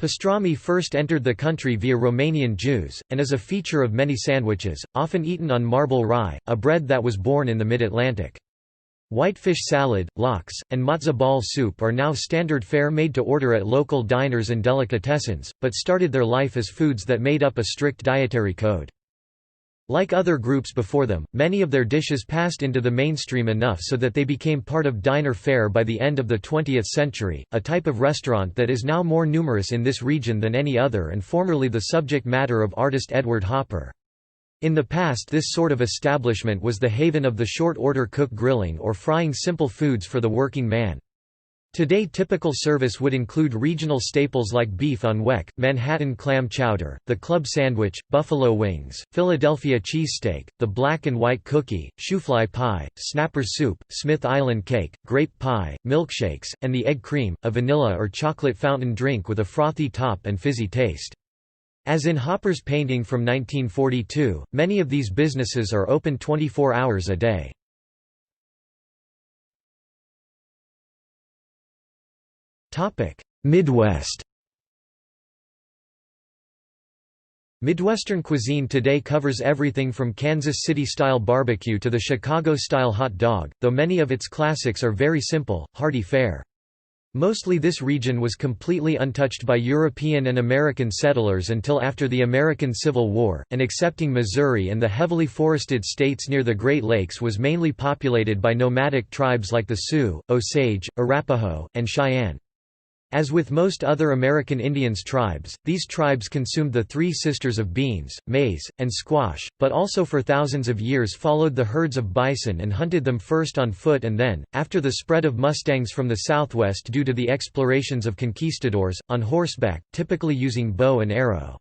Pastrami first entered the country via Romanian Jews, and is a feature of many sandwiches, often eaten on marble rye, a bread that was born in the Mid-Atlantic. Whitefish salad, lox, and matzo ball soup are now standard fare made to order at local diners and delicatessens, but started their life as foods that made up a strict dietary code. Like other groups before them, many of their dishes passed into the mainstream enough so that they became part of diner fare by the end of the 20th century, a type of restaurant that is now more numerous in this region than any other and formerly the subject matter of artist Edward Hopper. In the past this sort of establishment was the haven of the short-order cook grilling or frying simple foods for the working man. Today typical service would include regional staples like beef on weck, Manhattan clam chowder, the club sandwich, buffalo wings, Philadelphia cheesesteak, the black and white cookie, shoofly pie, snapper's soup, Smith Island cake, grape pie, milkshakes, and the egg cream, a vanilla or chocolate fountain drink with a frothy top and fizzy taste. As in Hopper's painting from 1942, many of these businesses are open 24 hours a day. Midwest. Midwestern cuisine today covers everything from Kansas City-style barbecue to the Chicago-style hot dog, though many of its classics are very simple, hearty fare. Mostly this region was completely untouched by European and American settlers until after the American Civil War, and excepting Missouri and the heavily forested states near the Great Lakes was mainly populated by nomadic tribes like the Sioux, Osage, Arapaho, and Cheyenne. As with most other American Indians tribes, these tribes consumed the three sisters of beans, maize, and squash, but also for thousands of years followed the herds of bison and hunted them first on foot and then, after the spread of mustangs from the southwest due to the explorations of conquistadors, on horseback, typically using bow and arrow.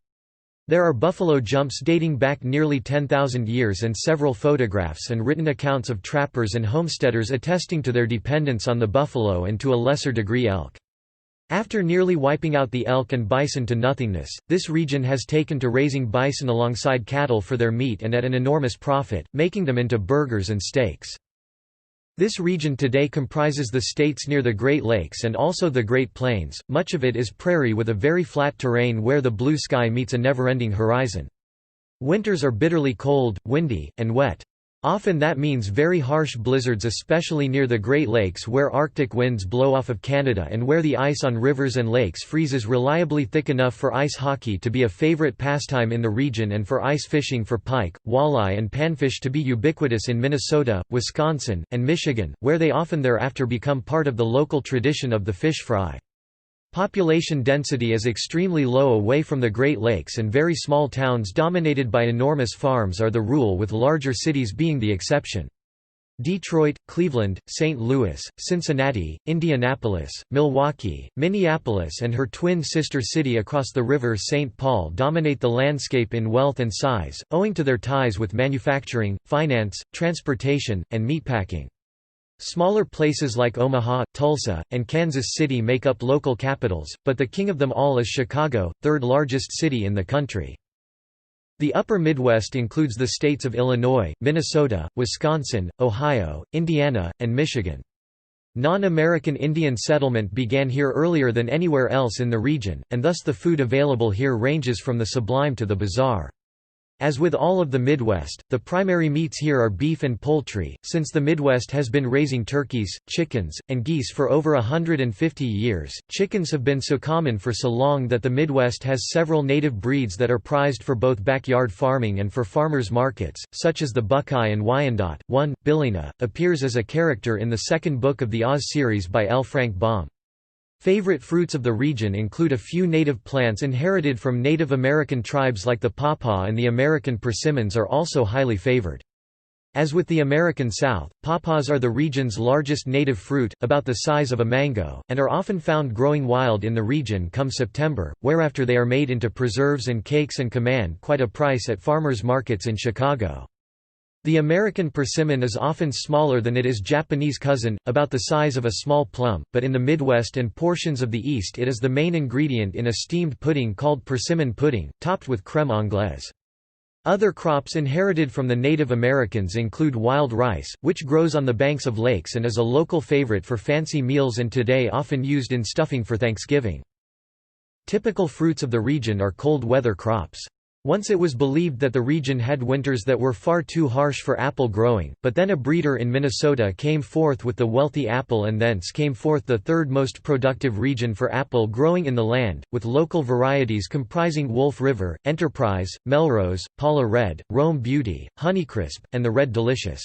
There are buffalo jumps dating back nearly 10,000 years and several photographs and written accounts of trappers and homesteaders attesting to their dependence on the buffalo and to a lesser degree elk. After nearly wiping out the elk and bison to nothingness, this region has taken to raising bison alongside cattle for their meat and at an enormous profit, making them into burgers and steaks. This region today comprises the states near the Great Lakes and also the Great Plains. Much of it is prairie with a very flat terrain where the blue sky meets a never-ending horizon. Winters are bitterly cold, windy, and wet. Often that means very harsh blizzards, especially near the Great Lakes where Arctic winds blow off of Canada and where the ice on rivers and lakes freezes reliably thick enough for ice hockey to be a favorite pastime in the region and for ice fishing for pike, walleye and panfish to be ubiquitous in Minnesota, Wisconsin, and Michigan, where they often thereafter become part of the local tradition of the fish fry. Population density is extremely low away from the Great Lakes and very small towns dominated by enormous farms are the rule, with larger cities being the exception. Detroit, Cleveland, St. Louis, Cincinnati, Indianapolis, Milwaukee, Minneapolis and her twin sister city across the river St. Paul dominate the landscape in wealth and size, owing to their ties with manufacturing, finance, transportation, and meatpacking. Smaller places like Omaha, Tulsa, and Kansas City make up local capitals, but the king of them all is Chicago, third largest city in the country. The upper Midwest includes the states of Illinois, Minnesota, Wisconsin, Ohio, Indiana, and Michigan. Non-American Indian settlement began here earlier than anywhere else in the region, and thus the food available here ranges from the sublime to the bizarre. As with all of the Midwest, the primary meats here are beef and poultry, since the Midwest has been raising turkeys, chickens, and geese for over 150 years. Chickens have been so common for so long that the Midwest has several native breeds that are prized for both backyard farming and for farmers' markets, such as the Buckeye and Wyandotte. 1. Billina appears as a character in the second book of the Oz series by L. Frank Baum. Favorite fruits of the region include a few native plants inherited from Native American tribes like the pawpaw, and the American persimmons are also highly favored. As with the American South, pawpaws are the region's largest native fruit, about the size of a mango, and are often found growing wild in the region come September, whereafter they are made into preserves and cakes and command quite a price at farmers' markets in Chicago. The American persimmon is often smaller than its Japanese cousin, about the size of a small plum, but in the Midwest and portions of the East it is the main ingredient in a steamed pudding called persimmon pudding, topped with crème anglaise. Other crops inherited from the Native Americans include wild rice, which grows on the banks of lakes and is a local favorite for fancy meals and today often used in stuffing for Thanksgiving. Typical fruits of the region are cold weather crops. Once it was believed that the region had winters that were far too harsh for apple growing, but then a breeder in Minnesota came forth with the wealthy apple, and thence came forth the third most productive region for apple growing in the land, with local varieties comprising Wolf River, Enterprise, Melrose, Paula Red, Rome Beauty, Honeycrisp, and the Red Delicious.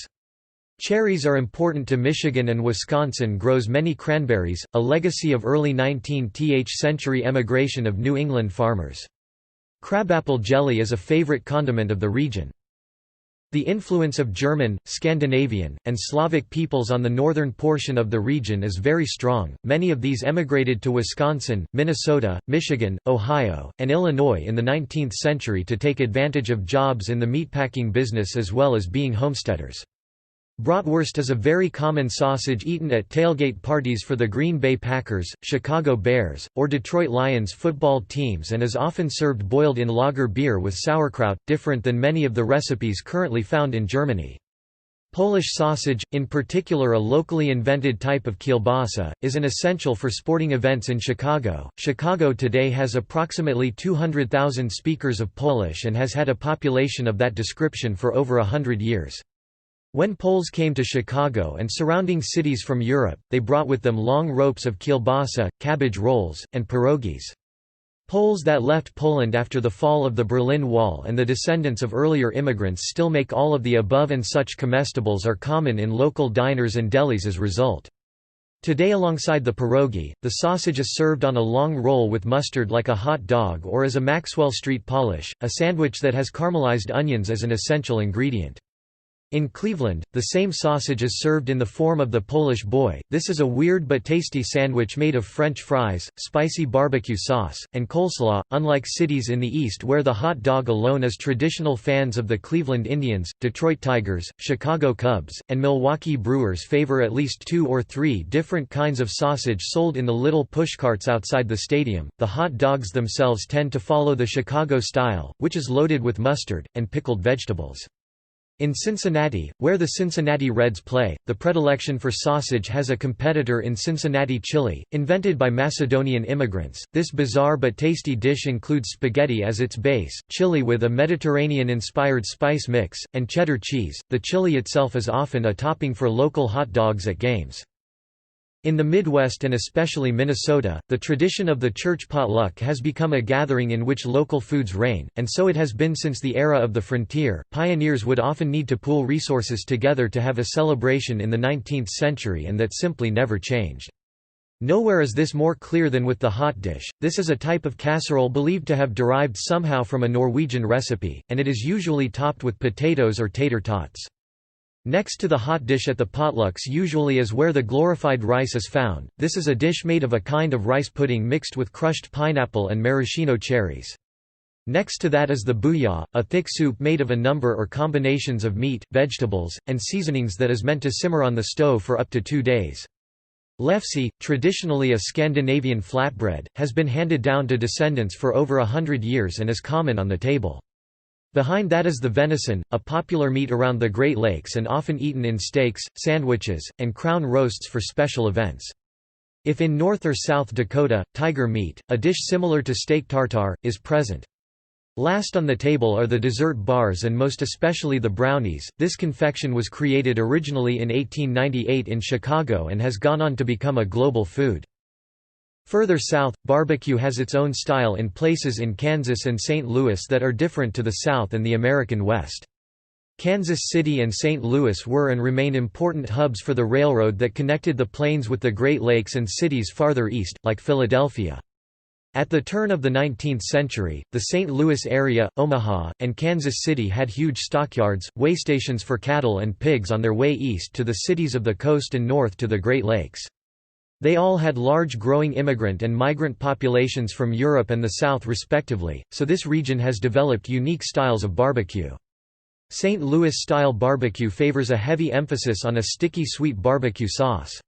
Cherries are important to Michigan, and Wisconsin grows many cranberries, a legacy of early 19th century emigration of New England farmers. Crabapple jelly is a favorite condiment of the region. The influence of German, Scandinavian, and Slavic peoples on the northern portion of the region is very strong. Many of these emigrated to Wisconsin, Minnesota, Michigan, Ohio, and Illinois in the 19th century to take advantage of jobs in the meatpacking business as well as being homesteaders. Bratwurst is a very common sausage eaten at tailgate parties for the Green Bay Packers, Chicago Bears, or Detroit Lions football teams, and is often served boiled in lager beer with sauerkraut, different than many of the recipes currently found in Germany. Polish sausage, in particular a locally invented type of kielbasa, is an essential for sporting events in Chicago. Chicago today has approximately 200,000 speakers of Polish and has had a population of that description for over 100 years. When Poles came to Chicago and surrounding cities from Europe, they brought with them long ropes of kielbasa, cabbage rolls, and pierogies. Poles that left Poland after the fall of the Berlin Wall and the descendants of earlier immigrants still make all of the above, and such comestibles are common in local diners and delis as a result. Today, alongside the pierogi, the sausage is served on a long roll with mustard like a hot dog, or as a Maxwell Street Polish, a sandwich that has caramelized onions as an essential ingredient. In Cleveland, the same sausage is served in the form of the Polish boy. This is a weird but tasty sandwich made of French fries, spicy barbecue sauce, and coleslaw. Unlike cities in the East where the hot dog alone is traditional, fans of the Cleveland Indians, Detroit Tigers, Chicago Cubs, and Milwaukee Brewers favor at least 2 or 3 different kinds of sausage sold in the little pushcarts outside the stadium. The hot dogs themselves tend to follow the Chicago style, which is loaded with mustard and pickled vegetables. In Cincinnati, where the Cincinnati Reds play, the predilection for sausage has a competitor in Cincinnati chili, invented by Macedonian immigrants. This bizarre but tasty dish includes spaghetti as its base, chili with a Mediterranean-inspired spice mix, and cheddar cheese. The chili itself is often a topping for local hot dogs at games. In the Midwest and especially Minnesota, the tradition of the church potluck has become a gathering in which local foods reign, and so it has been since the era of the frontier. Pioneers would often need to pool resources together to have a celebration in the 19th century, and that simply never changed. Nowhere is this more clear than with the hot dish. This is a type of casserole believed to have derived somehow from a Norwegian recipe, and it is usually topped with potatoes or tater tots. Next to the hot dish at the potlucks usually is where the glorified rice is found. This is a dish made of a kind of rice pudding mixed with crushed pineapple and maraschino cherries. Next to that is the booyah, a thick soup made of a number or combinations of meat, vegetables, and seasonings that is meant to simmer on the stove for up to 2 days. Lefse, traditionally a Scandinavian flatbread, has been handed down to descendants for over 100 years and is common on the table. Behind that is the venison, a popular meat around the Great Lakes and often eaten in steaks, sandwiches, and crown roasts for special events. If in North or South Dakota, tiger meat, a dish similar to steak tartare, is present. Last on the table are the dessert bars and most especially the brownies. This confection was created originally in 1898 in Chicago and has gone on to become a global food. Further south, barbecue has its own style in places in Kansas and St. Louis that are different to the South and the American West. Kansas City and St. Louis were and remain important hubs for the railroad that connected the plains with the Great Lakes and cities farther east, like Philadelphia. At the turn of the 19th century, the St. Louis area, Omaha, and Kansas City had huge stockyards, waystations for cattle and pigs on their way east to the cities of the coast and north to the Great Lakes. They all had large growing immigrant and migrant populations from Europe and the South respectively, so this region has developed unique styles of barbecue. St. Louis-style barbecue favors a heavy emphasis on a sticky sweet barbecue sauce.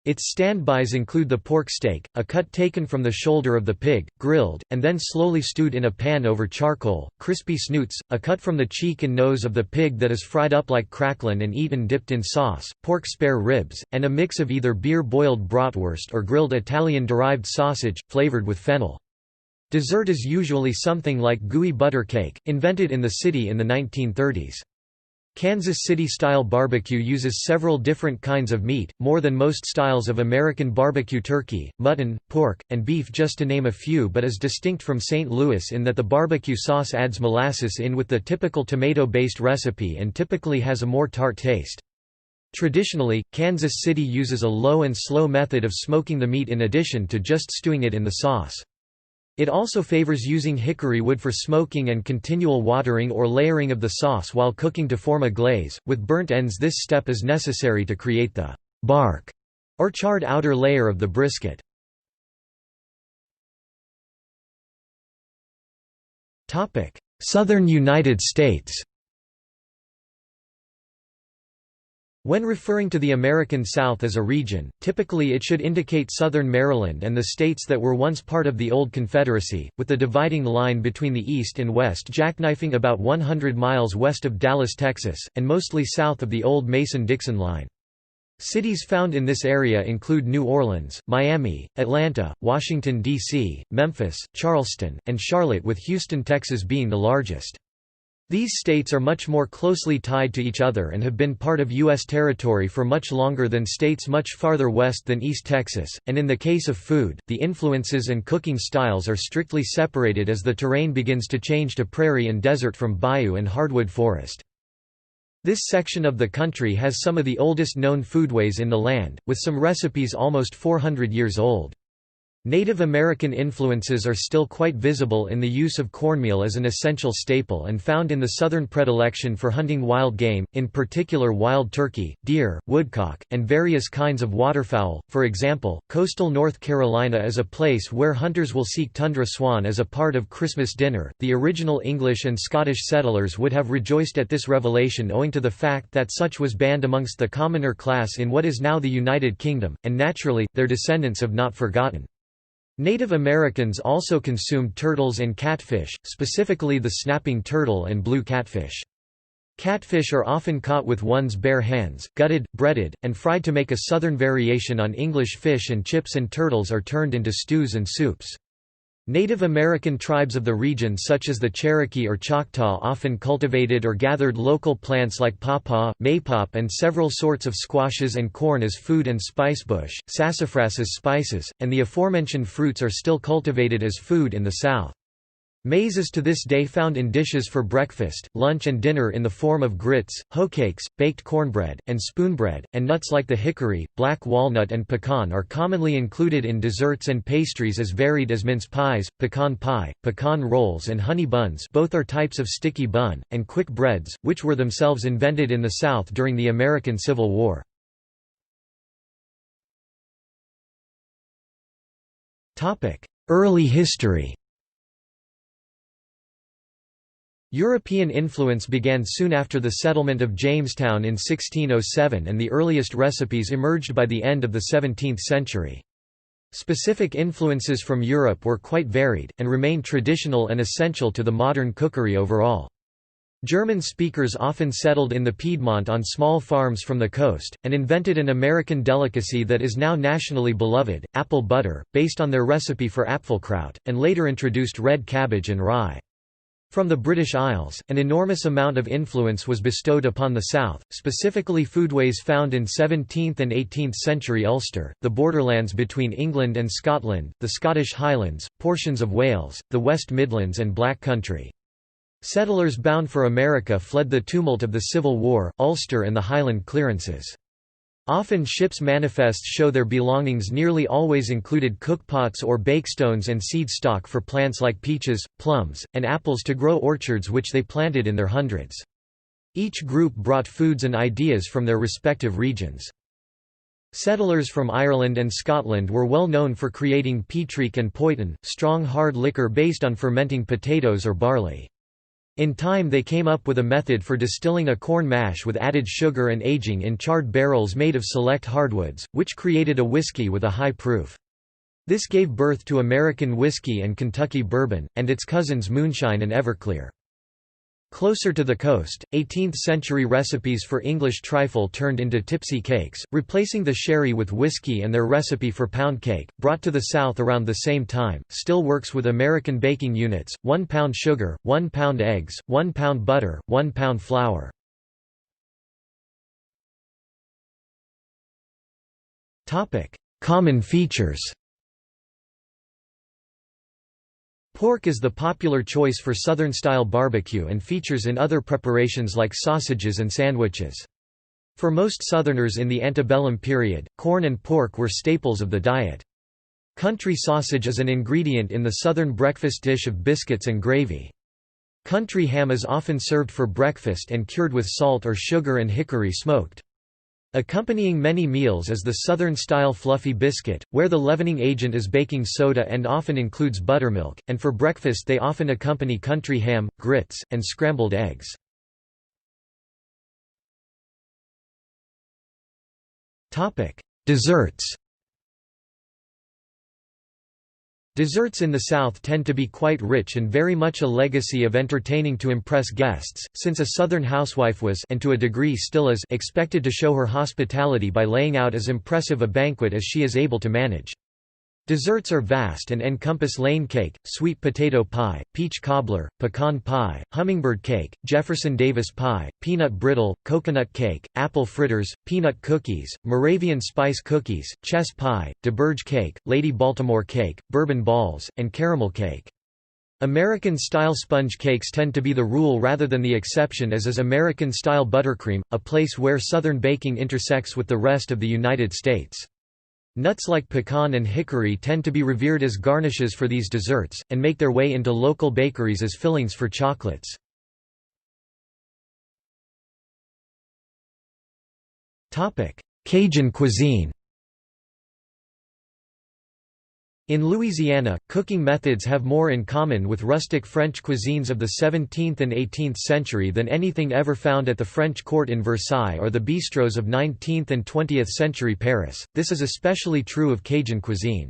Its standbys include the pork steak, a cut taken from the shoulder of the pig, grilled, and then slowly stewed in a pan over charcoal, crispy snoots, a cut from the cheek and nose of the pig that is fried up like crackling and eaten dipped in sauce, pork spare ribs, and a mix of either beer-boiled bratwurst or grilled Italian-derived sausage, flavored with fennel. Dessert is usually something like gooey butter cake, invented in the city in the 1930s. Kansas City-style barbecue uses several different kinds of meat, more than most styles of American barbecue: turkey, mutton, pork, and beef just to name a few, but is distinct from St. Louis in that the barbecue sauce adds molasses in with the typical tomato-based recipe and typically has a more tart taste. Traditionally, Kansas City uses a low and slow method of smoking the meat in addition to just stewing it in the sauce. It also favors using hickory wood for smoking and continual watering or layering of the sauce while cooking to form a glaze. With burnt ends, this step is necessary to create the bark or charred outer layer of the brisket. Topic: Southern United States. When referring to the American South as a region, typically it should indicate southern Maryland and the states that were once part of the old Confederacy, with the dividing line between the east and west jackknifing about 100 miles west of Dallas, Texas, and mostly south of the old Mason-Dixon line. Cities found in this area include New Orleans, Miami, Atlanta, Washington, D.C., Memphis, Charleston, and Charlotte, with Houston, Texas being the largest. These states are much more closely tied to each other and have been part of U.S. territory for much longer than states much farther west than East Texas, and in the case of food, the influences and cooking styles are strictly separated as the terrain begins to change to prairie and desert from bayou and hardwood forest. This section of the country has some of the oldest known foodways in the land, with some recipes almost 400 years old. Native American influences are still quite visible in the use of cornmeal as an essential staple and found in the southern predilection for hunting wild game, in particular wild turkey, deer, woodcock, and various kinds of waterfowl. For example, coastal North Carolina is a place where hunters will seek tundra swan as a part of Christmas dinner. The original English and Scottish settlers would have rejoiced at this revelation owing to the fact that such was banned amongst the commoner class in what is now the United Kingdom, and naturally, their descendants have not forgotten. Native Americans also consumed turtles and catfish, specifically the snapping turtle and blue catfish. Catfish are often caught with one's bare hands, gutted, breaded, and fried to make a southern variation on English fish and chips, and turtles are turned into stews and soups. Native American tribes of the region such as the Cherokee or Choctaw often cultivated or gathered local plants like pawpaw, maypop, and several sorts of squashes and corn as food and spicebush, sassafras as spices, and the aforementioned fruits are still cultivated as food in the South. Maize is to this day found in dishes for breakfast, lunch and dinner in the form of grits, hoecakes, baked cornbread, and spoonbread, and nuts like the hickory, black walnut and pecan are commonly included in desserts and pastries as varied as mince pies, pecan pie, pecan rolls and honey buns, both are types of sticky bun, and quick breads, which were themselves invented in the South during the American Civil War. Early history. European influence began soon after the settlement of Jamestown in 1607, and the earliest recipes emerged by the end of the 17th century. Specific influences from Europe were quite varied, and remain traditional and essential to the modern cookery overall. German speakers often settled in the Piedmont on small farms from the coast, and invented an American delicacy that is now nationally beloved, apple butter, based on their recipe for Apfelkraut, and later introduced red cabbage and rye. From the British Isles, an enormous amount of influence was bestowed upon the south, specifically foodways found in 17th and 18th century Ulster, the borderlands between England and Scotland, the Scottish Highlands, portions of Wales, the West Midlands and Black Country. Settlers bound for America fled the tumult of the Civil War, Ulster and the Highland clearances. Often ships' manifests show their belongings nearly always included cookpots or bakestones and seed stock for plants like peaches, plums, and apples to grow orchards which they planted in their hundreds. Each group brought foods and ideas from their respective regions. Settlers from Ireland and Scotland were well known for creating petrique and poitin, strong hard liquor based on fermenting potatoes or barley. In time they came up with a method for distilling a corn mash with added sugar and aging in charred barrels made of select hardwoods, which created a whiskey with a high proof. This gave birth to American whiskey and Kentucky bourbon, and its cousins moonshine and Everclear. Closer to the coast, 18th-century recipes for English trifle turned into tipsy cakes, replacing the sherry with whiskey, and their recipe for pound cake, brought to the South around the same time, still works with American baking units: 1 pound sugar, 1 pound eggs, 1 pound butter, 1 pound flour. Common features. Pork is the popular choice for Southern-style barbecue and features in other preparations like sausages and sandwiches. For most Southerners in the antebellum period, corn and pork were staples of the diet. Country sausage is an ingredient in the Southern breakfast dish of biscuits and gravy. Country ham is often served for breakfast and cured with salt or sugar and hickory smoked. Accompanying many meals is the Southern-style fluffy biscuit, where the leavening agent is baking soda and often includes buttermilk, and for breakfast they often accompany country ham, grits, and scrambled eggs. Desserts. Desserts in the South tend to be quite rich and very much a legacy of entertaining to impress guests, since a Southern housewife was, and to a degree still is, expected to show her hospitality by laying out as impressive a banquet as she is able to manage. Desserts are vast and encompass lane cake, sweet potato pie, peach cobbler, pecan pie, hummingbird cake, Jefferson Davis pie, peanut brittle, coconut cake, apple fritters, peanut cookies, Moravian spice cookies, chess pie, DeBurge cake, Lady Baltimore cake, bourbon balls, and caramel cake. American-style sponge cakes tend to be the rule rather than the exception, as is American-style buttercream, a place where Southern baking intersects with the rest of the United States. Nuts like pecan and hickory tend to be revered as garnishes for these desserts, and make their way into local bakeries as fillings for chocolates. Cajun cuisine. In Louisiana, cooking methods have more in common with rustic French cuisines of the 17th and 18th century than anything ever found at the French court in Versailles or the bistros of 19th and 20th century Paris. This is especially true of Cajun cuisine.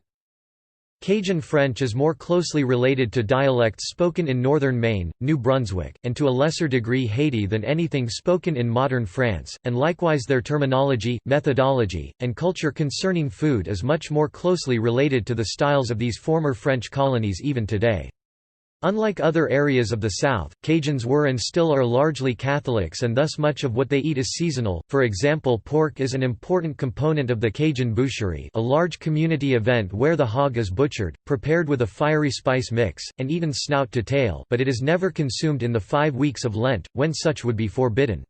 Cajun French is more closely related to dialects spoken in northern Maine, New Brunswick, and to a lesser degree Haiti than anything spoken in modern France, and likewise their terminology, methodology, and culture concerning food is much more closely related to the styles of these former French colonies even today. Unlike other areas of the South, Cajuns were and still are largely Catholics, and thus much of what they eat is seasonal. For example, pork is an important component of the Cajun boucherie, a large community event where the hog is butchered, prepared with a fiery spice mix, and eaten snout to tail, but it is never consumed in the 5 weeks of Lent, when such would be forbidden.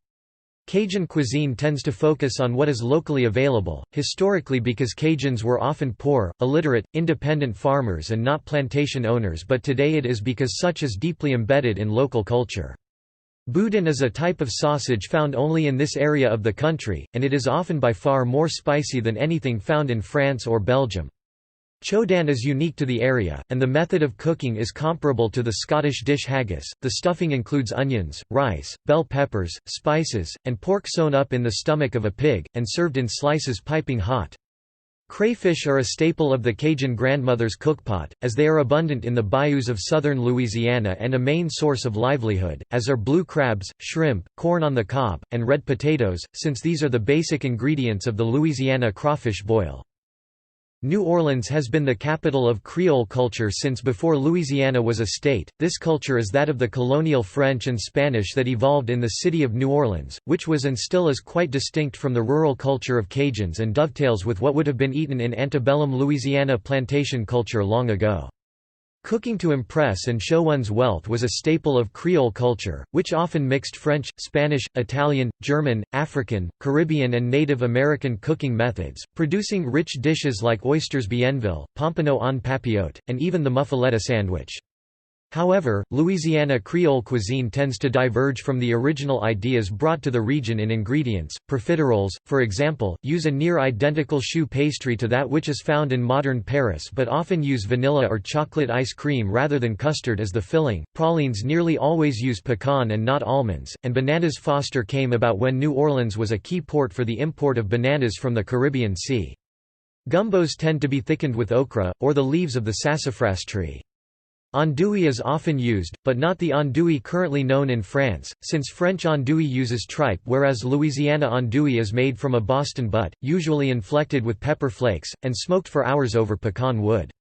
Cajun cuisine tends to focus on what is locally available, historically because Cajuns were often poor, illiterate, independent farmers and not plantation owners, but today it is because such is deeply embedded in local culture. Boudin is a type of sausage found only in this area of the country, and it is often by far more spicy than anything found in France or Belgium. Chodan is unique to the area, and the method of cooking is comparable to the Scottish dish haggis. The stuffing includes onions, rice, bell peppers, spices, and pork sewn up in the stomach of a pig, and served in slices piping hot. Crayfish are a staple of the Cajun grandmother's cookpot, as they are abundant in the bayous of southern Louisiana and a main source of livelihood, as are blue crabs, shrimp, corn on the cob, and red potatoes, since these are the basic ingredients of the Louisiana crawfish boil. New Orleans has been the capital of Creole culture since before Louisiana was a state. This culture is that of the colonial French and Spanish that evolved in the city of New Orleans, which was and still is quite distinct from the rural culture of Cajuns and dovetails with what would have been eaten in antebellum Louisiana plantation culture long ago. Cooking to impress and show one's wealth was a staple of Creole culture, which often mixed French, Spanish, Italian, German, African, Caribbean and Native American cooking methods, producing rich dishes like oysters bienville, pompano en papillote, and even the muffaletta sandwich. However, Louisiana Creole cuisine tends to diverge from the original ideas brought to the region in ingredients. Profiteroles, for example, use a near-identical choux pastry to that which is found in modern Paris but often use vanilla or chocolate ice cream rather than custard as the filling. Pralines nearly always use pecan and not almonds, and bananas foster came about when New Orleans was a key port for the import of bananas from the Caribbean Sea. Gumbos tend to be thickened with okra, or the leaves of the sassafras tree. Andouille is often used, but not the andouille currently known in France, since French andouille uses tripe whereas Louisiana andouille is made from a Boston butt, usually inflected with pepper flakes, and smoked for hours over pecan wood.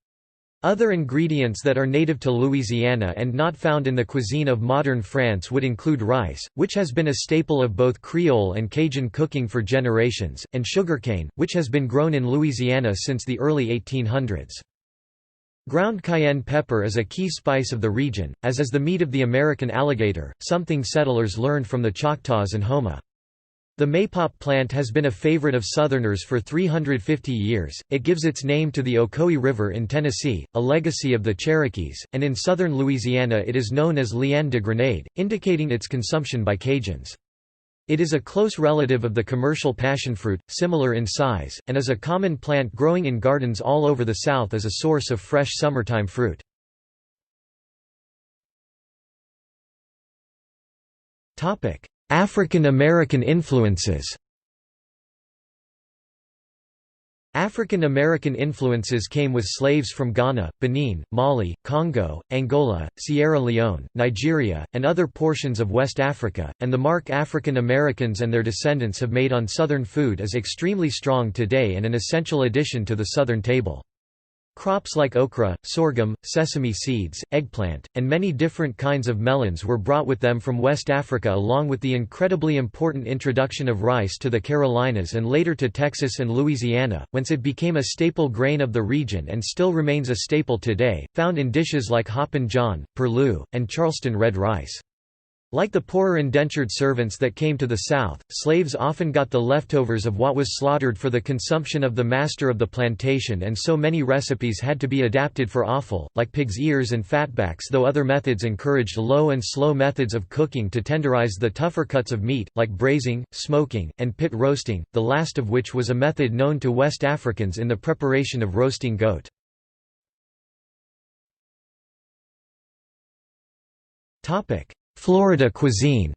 Other ingredients that are native to Louisiana and not found in the cuisine of modern France would include rice, which has been a staple of both Creole and Cajun cooking for generations, and sugarcane, which has been grown in Louisiana since the early 1800s. Ground cayenne pepper is a key spice of the region, as is the meat of the American alligator, something settlers learned from the Choctaws and Houma. The maypop plant has been a favorite of Southerners for 350 years. It gives its name to the Ocoee River in Tennessee, a legacy of the Cherokees, and in southern Louisiana it is known as liane de grenade, indicating its consumption by Cajuns. It is a close relative of the commercial passionfruit, similar in size, and is a common plant growing in gardens all over the South as a source of fresh summertime fruit. African American influences. African American influences came with slaves from Ghana, Benin, Mali, Congo, Angola, Sierra Leone, Nigeria, and other portions of West Africa, and the mark African Americans and their descendants have made on Southern food is extremely strong today and an essential addition to the Southern table. Crops like okra, sorghum, sesame seeds, eggplant, and many different kinds of melons were brought with them from West Africa along with the incredibly important introduction of rice to the Carolinas and later to Texas and Louisiana, whence it became a staple grain of the region and still remains a staple today, found in dishes like Hoppin' John, Purlieu, and Charleston red rice. Like the poorer indentured servants that came to the South, slaves often got the leftovers of what was slaughtered for the consumption of the master of the plantation, and so many recipes had to be adapted for offal, like pig's ears and fatbacks, though other methods encouraged low and slow methods of cooking to tenderize the tougher cuts of meat, like braising, smoking, and pit roasting, the last of which was a method known to West Africans in the preparation of roasting goat. Florida cuisine.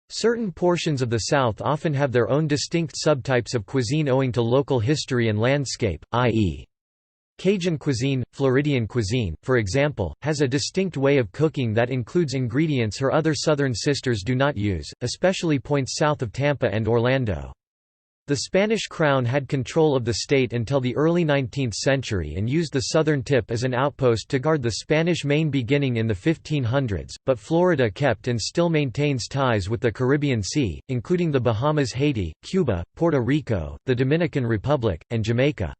Certain portions of the South often have their own distinct subtypes of cuisine owing to local history and landscape, i.e. Cajun cuisine, Floridian cuisine, for example, has a distinct way of cooking that includes ingredients her other southern sisters do not use, especially points south of Tampa and Orlando. The Spanish crown had control of the state until the early 19th century and used the southern tip as an outpost to guard the Spanish Main beginning in the 1500s, but Florida kept and still maintains ties with the Caribbean Sea, including the Bahamas, Haiti, Cuba, Puerto Rico, the Dominican Republic, and Jamaica.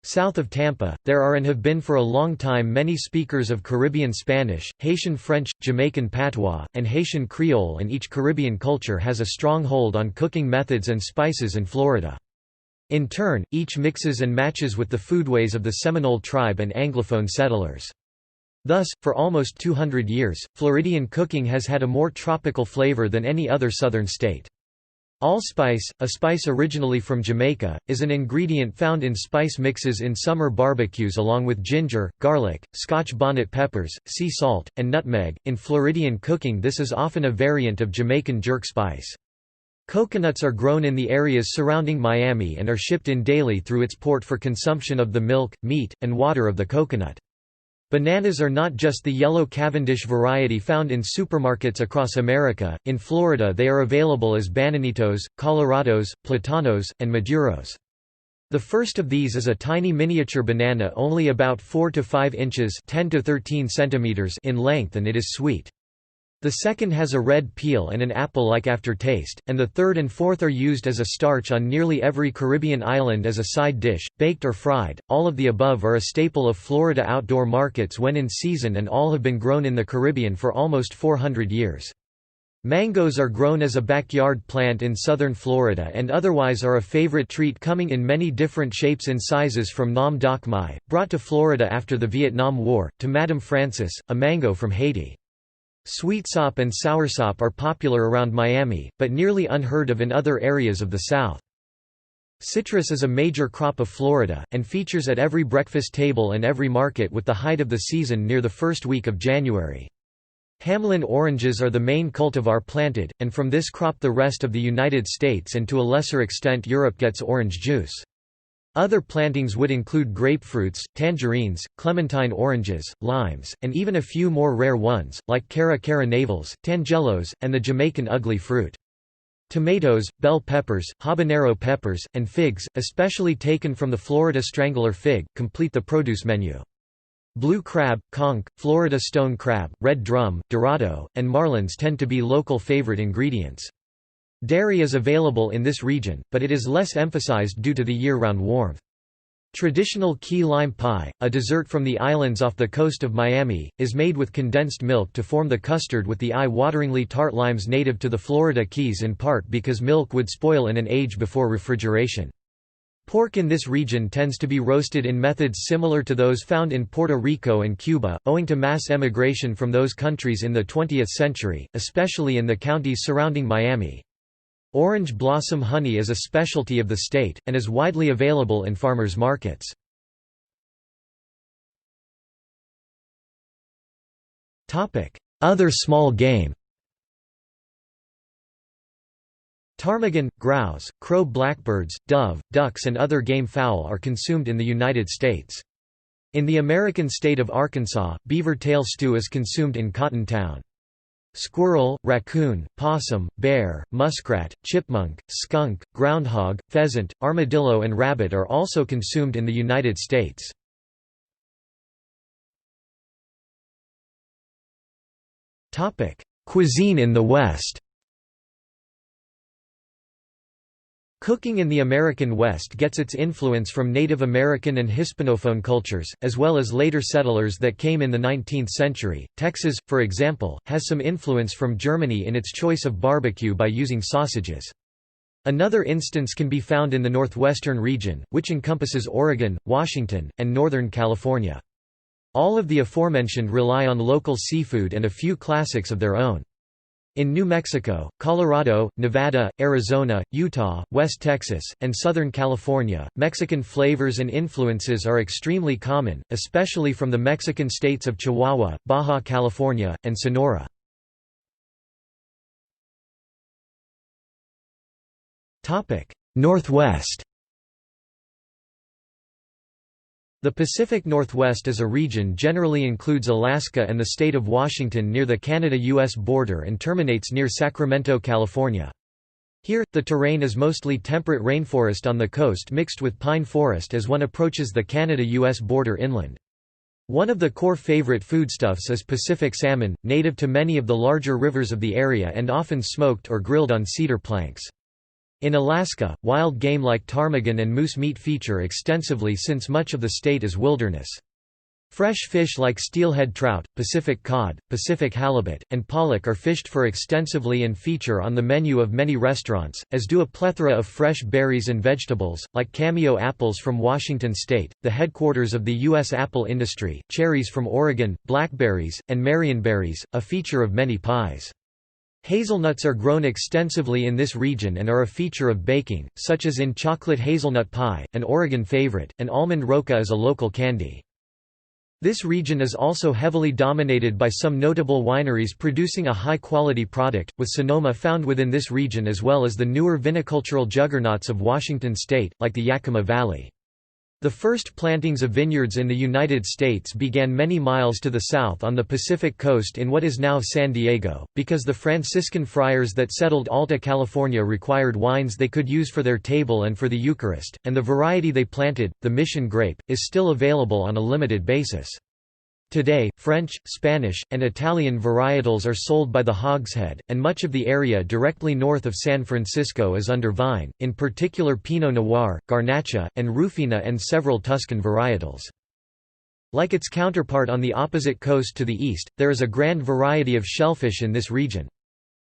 South of Tampa, there are and have been for a long time many speakers of Caribbean Spanish, Haitian French, Jamaican Patois, and Haitian Creole, and each Caribbean culture has a strong hold on cooking methods and spices in Florida. In turn, each mixes and matches with the foodways of the Seminole tribe and Anglophone settlers. Thus, for almost 200 years, Floridian cooking has had a more tropical flavor than any other southern state. Allspice, a spice originally from Jamaica, is an ingredient found in spice mixes in summer barbecues along with ginger, garlic, Scotch bonnet peppers, sea salt, and nutmeg. In Floridian cooking, this is often a variant of Jamaican jerk spice. Coconuts are grown in the areas surrounding Miami and are shipped in daily through its port for consumption of the milk, meat, and water of the coconut. Bananas are not just the yellow Cavendish variety found in supermarkets across America. In Florida they are available as bananitos, colorados, platanos, and maduros. The first of these is a tiny miniature banana only about 4 to 5 inches (10 to 13 centimeters) in length, and it is sweet. The second has a red peel and an apple-like aftertaste, and the third and fourth are used as a starch on nearly every Caribbean island as a side dish, baked or fried. All of the above are a staple of Florida outdoor markets when in season, and all have been grown in the Caribbean for almost 400 years. Mangoes are grown as a backyard plant in southern Florida and otherwise are a favorite treat, coming in many different shapes and sizes, from Nam Doc Mai, brought to Florida after the Vietnam War, to Madame Francis, a mango from Haiti. Sweetsop and soursop are popular around Miami, but nearly unheard of in other areas of the South. Citrus is a major crop of Florida, and features at every breakfast table and every market, with the height of the season near the first week of January. Hamlin oranges are the main cultivar planted, and from this crop the rest of the United States and to a lesser extent Europe gets orange juice. Other plantings would include grapefruits, tangerines, clementine oranges, limes, and even a few more rare ones, like Cara Cara navels, tangelos, and the Jamaican ugly fruit. Tomatoes, bell peppers, habanero peppers, and figs, especially taken from the Florida strangler fig, complete the produce menu. Blue crab, conch, Florida stone crab, red drum, dorado, and marlins tend to be local favorite ingredients. Dairy is available in this region, but it is less emphasized due to the year-round warmth. Traditional key lime pie, a dessert from the islands off the coast of Miami, is made with condensed milk to form the custard with the eye-wateringly tart limes native to the Florida Keys, in part because milk would spoil in an age before refrigeration. Pork in this region tends to be roasted in methods similar to those found in Puerto Rico and Cuba, owing to mass emigration from those countries in the 20th century, especially in the counties surrounding Miami. Orange blossom honey is a specialty of the state, and is widely available in farmers' markets. Other small game. Ptarmigan, grouse, crow, blackbirds, dove, ducks and other game fowl are consumed in the United States. In the American state of Arkansas, beaver tail stew is consumed in Cotton Town. Squirrel, raccoon, possum, bear, muskrat, chipmunk, skunk, groundhog, pheasant, armadillo and rabbit are also consumed in the United States. Cuisine in the West. Cooking in the American West gets its influence from Native American and Hispanophone cultures, as well as later settlers that came in the 19th century. Texas, for example, has some influence from Germany in its choice of barbecue by using sausages. Another instance can be found in the northwestern region, which encompasses Oregon, Washington, and Northern California. All of the aforementioned rely on local seafood and a few classics of their own. In New Mexico, Colorado, Nevada, Arizona, Utah, West Texas, and Southern California, Mexican flavors and influences are extremely common, especially from the Mexican states of Chihuahua, Baja California, and Sonora. Northwest. The Pacific Northwest as a region generally includes Alaska and the state of Washington near the Canada-US border and terminates near Sacramento, California. Here, the terrain is mostly temperate rainforest on the coast mixed with pine forest as one approaches the Canada-US border inland. One of the core favorite foodstuffs is Pacific salmon, native to many of the larger rivers of the area and often smoked or grilled on cedar planks. In Alaska, wild game like ptarmigan and moose meat feature extensively since much of the state is wilderness. Fresh fish like steelhead trout, Pacific cod, Pacific halibut, and pollock are fished for extensively and feature on the menu of many restaurants, as do a plethora of fresh berries and vegetables, like cameo apples from Washington state, the headquarters of the U.S. apple industry, cherries from Oregon, blackberries, and marionberries, a feature of many pies. Hazelnuts are grown extensively in this region and are a feature of baking, such as in chocolate hazelnut pie, an Oregon favorite, and almond roca is a local candy. This region is also heavily dominated by some notable wineries producing a high-quality product, with Sonoma found within this region as well as the newer vinicultural juggernauts of Washington state, like the Yakima Valley. The first plantings of vineyards in the United States began many miles to the south on the Pacific coast in what is now San Diego, because the Franciscan friars that settled Alta California required wines they could use for their table and for the Eucharist, and the variety they planted, the Mission grape, is still available on a limited basis. Today, French, Spanish, and Italian varietals are sold by the hogshead, and much of the area directly north of San Francisco is under vine, in particular Pinot Noir, Garnacha, and Rufina and several Tuscan varietals. Like its counterpart on the opposite coast to the east, there is a grand variety of shellfish in this region.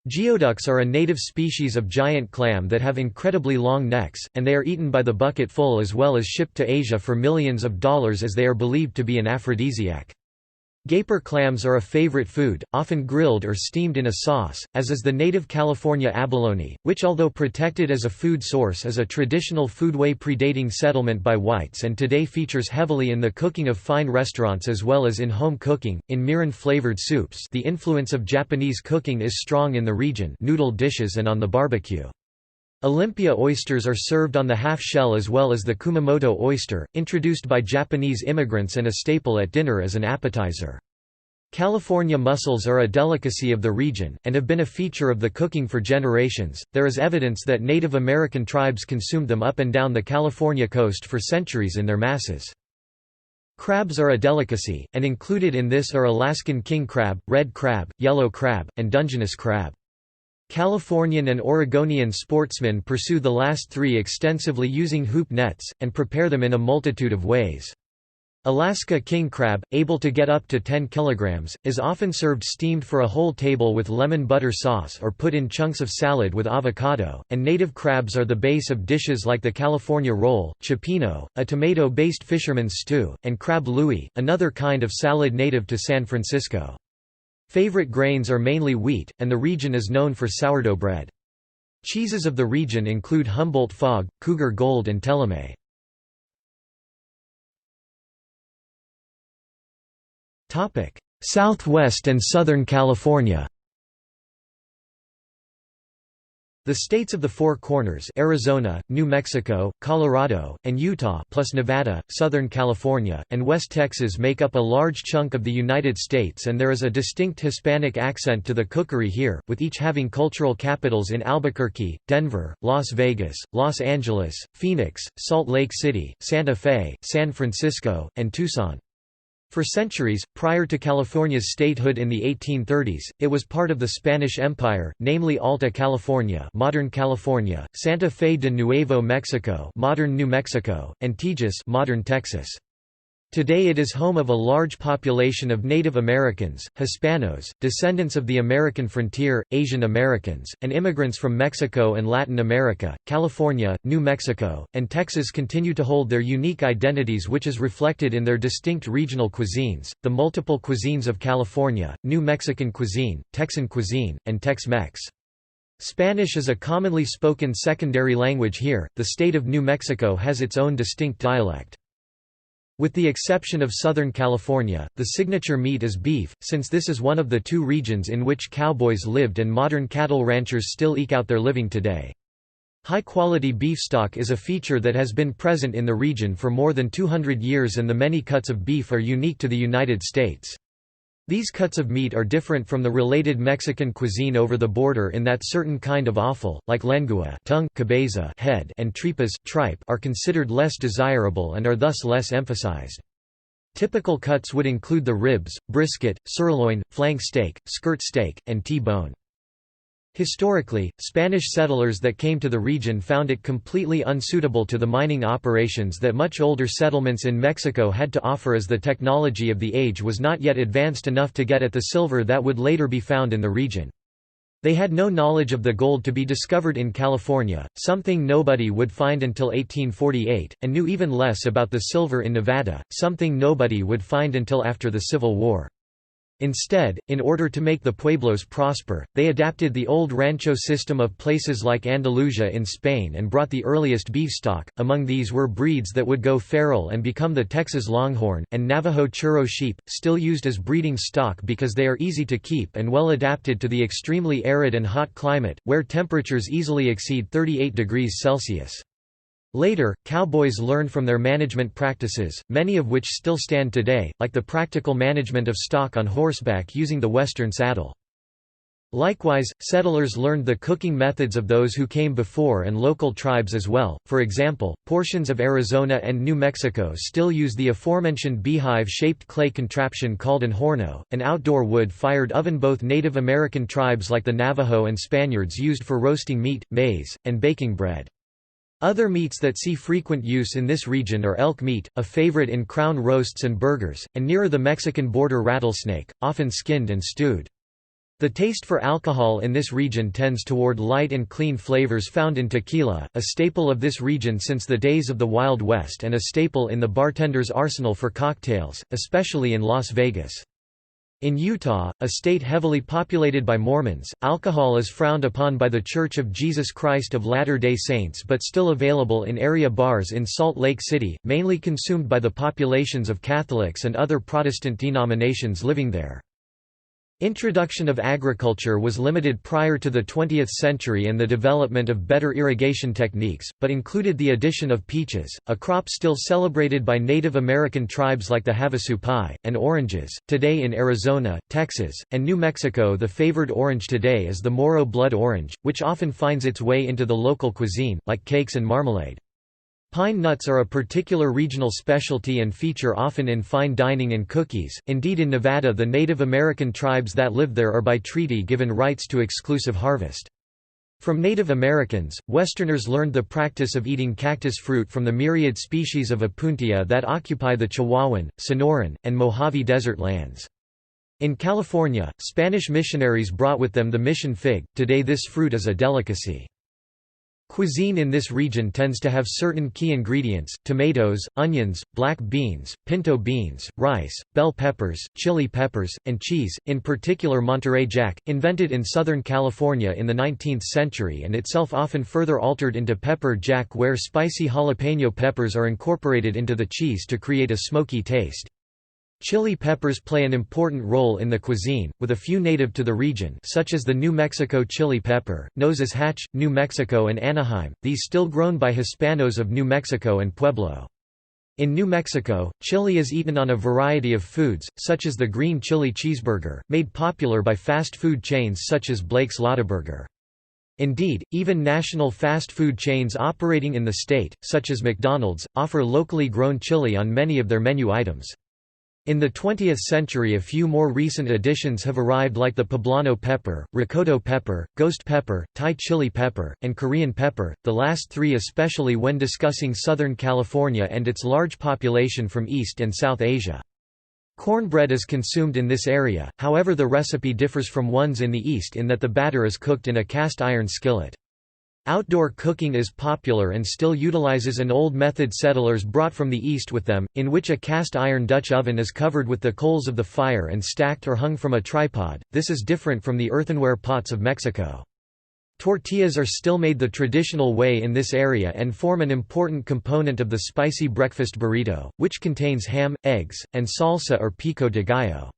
Geoducks are a native species of giant clam that have incredibly long necks, and they are eaten by the bucketful as well as shipped to Asia for millions of dollars as they are believed to be an aphrodisiac. Gaper clams are a favorite food, often grilled or steamed in a sauce, as is the native California abalone, which although protected as a food source is a traditional foodway predating settlement by whites and today features heavily in the cooking of fine restaurants as well as in home cooking, in mirin-flavored soups. The influence of Japanese cooking is strong in the region, noodle dishes and on the barbecue. Olympia oysters are served on the half-shell as well as the Kumamoto oyster, introduced by Japanese immigrants and a staple at dinner as an appetizer. California mussels are a delicacy of the region, and have been a feature of the cooking for generations. There is evidence that Native American tribes consumed them up and down the California coast for centuries in their masses. Crabs are a delicacy, and included in this are Alaskan king crab, red crab, yellow crab, and Dungeness crab. Californian and Oregonian sportsmen pursue the last three extensively using hoop nets, and prepare them in a multitude of ways. Alaska king crab, able to get up to 10 kilograms, is often served steamed for a whole table with lemon butter sauce or put in chunks of salad with avocado, and native crabs are the base of dishes like the California roll, cioppino, a tomato-based fisherman's stew, and crab louis, another kind of salad native to San Francisco. Favorite grains are mainly wheat, and the region is known for sourdough bread. Cheeses of the region include Humboldt Fog, Cougar Gold and Teleme. Southwest and Southern California. The states of the Four Corners, Arizona, New Mexico, Colorado, and Utah, plus Nevada, Southern California, and West Texas make up a large chunk of the United States, and there is a distinct Hispanic accent to the cookery here, with each having cultural capitals in Albuquerque, Denver, Las Vegas, Los Angeles, Phoenix, Salt Lake City, Santa Fe, San Francisco, and Tucson. For centuries, prior to California's statehood in the 1830s, it was part of the Spanish Empire, namely Alta California, modern California, Santa Fe de Nuevo Mexico, modern New Mexico, and Tejas, modern Texas. Today it is home of a large population of Native Americans, Hispanos, descendants of the American frontier, Asian Americans, and immigrants from Mexico and Latin America. California, New Mexico, and Texas continue to hold their unique identities, which is reflected in their distinct regional cuisines, the multiple cuisines of California, New Mexican cuisine, Texan cuisine, and Tex-Mex. Spanish is a commonly spoken secondary language here. The state of New Mexico has its own distinct dialect. With the exception of Southern California, the signature meat is beef, since this is one of the two regions in which cowboys lived and modern cattle ranchers still eke out their living today. High-quality beef stock is a feature that has been present in the region for more than 200 years, and the many cuts of beef are unique to the United States. These cuts of meat are different from the related Mexican cuisine over the border in that certain kind of offal, like lengua tongue, cabeza head, and tripas tripe, are considered less desirable and are thus less emphasized. Typical cuts would include the ribs, brisket, sirloin, flank steak, skirt steak, and T-bone. Historically, Spanish settlers that came to the region found it completely unsuitable to the mining operations that much older settlements in Mexico had to offer, as the technology of the age was not yet advanced enough to get at the silver that would later be found in the region. They had no knowledge of the gold to be discovered in California, something nobody would find until 1848, and knew even less about the silver in Nevada, something nobody would find until after the Civil War. Instead, in order to make the pueblos prosper, they adapted the old rancho system of places like Andalusia in Spain and brought the earliest beef stock. Among these were breeds that would go feral and become the Texas Longhorn, and Navajo Churro sheep, still used as breeding stock because they are easy to keep and well adapted to the extremely arid and hot climate, where temperatures easily exceed 38 degrees Celsius. Later, cowboys learned from their management practices, many of which still stand today, like the practical management of stock on horseback using the western saddle. Likewise, settlers learned the cooking methods of those who came before and local tribes as well. For example, portions of Arizona and New Mexico still use the aforementioned beehive-shaped clay contraption called an horno, an outdoor wood-fired oven both Native American tribes like the Navajo and Spaniards used for roasting meat, maize, and baking bread. Other meats that see frequent use in this region are elk meat, a favorite in crown roasts and burgers, and nearer the Mexican border rattlesnake, often skinned and stewed. The taste for alcohol in this region tends toward light and clean flavors found in tequila, a staple of this region since the days of the Wild West and a staple in the bartender's arsenal for cocktails, especially in Las Vegas. In Utah, a state heavily populated by Mormons, alcohol is frowned upon by the Church of Jesus Christ of Latter-day Saints but still available in area bars in Salt Lake City, mainly consumed by the populations of Catholics and other Protestant denominations living there. Introduction of agriculture was limited prior to the 20th century and the development of better irrigation techniques, but included the addition of peaches, a crop still celebrated by Native American tribes like the Havasupai, and oranges. Today in Arizona, Texas, and New Mexico, the favored orange today is the Moro blood orange, which often finds its way into the local cuisine, like cakes and marmalade. Pine nuts are a particular regional specialty and feature often in fine dining and cookies. Indeed, in Nevada, the Native American tribes that live there are by treaty given rights to exclusive harvest. From Native Americans, Westerners learned the practice of eating cactus fruit from the myriad species of Opuntia that occupy the Chihuahuan, Sonoran, and Mojave Desert lands. In California, Spanish missionaries brought with them the mission fig. Today this fruit is a delicacy. Cuisine in this region tends to have certain key ingredients: tomatoes, onions, black beans, pinto beans, rice, bell peppers, chili peppers, and cheese, in particular Monterey Jack, invented in Southern California in the 19th century and itself often further altered into pepper jack, where spicy jalapeno peppers are incorporated into the cheese to create a smoky taste. Chili peppers play an important role in the cuisine, with a few native to the region such as the New Mexico chili pepper, known as Hatch, New Mexico and Anaheim, these still grown by Hispanos of New Mexico and Pueblo. In New Mexico, chili is eaten on a variety of foods, such as the green chili cheeseburger, made popular by fast food chains such as Blake's Lottaburger. Indeed, even national fast food chains operating in the state, such as McDonald's, offer locally grown chili on many of their menu items. In the 20th century, a few more recent additions have arrived, like the poblano pepper, rocoto pepper, ghost pepper, Thai chili pepper, and Korean pepper, the last three especially when discussing Southern California and its large population from East and South Asia. Cornbread is consumed in this area, however the recipe differs from ones in the East in that the batter is cooked in a cast-iron skillet. Outdoor cooking is popular and still utilizes an old method settlers brought from the East with them, in which a cast-iron Dutch oven is covered with the coals of the fire and stacked or hung from a tripod. This is different from the earthenware pots of Mexico. Tortillas are still made the traditional way in this area and form an important component of the spicy breakfast burrito, which contains ham, eggs, and salsa or pico de gallo.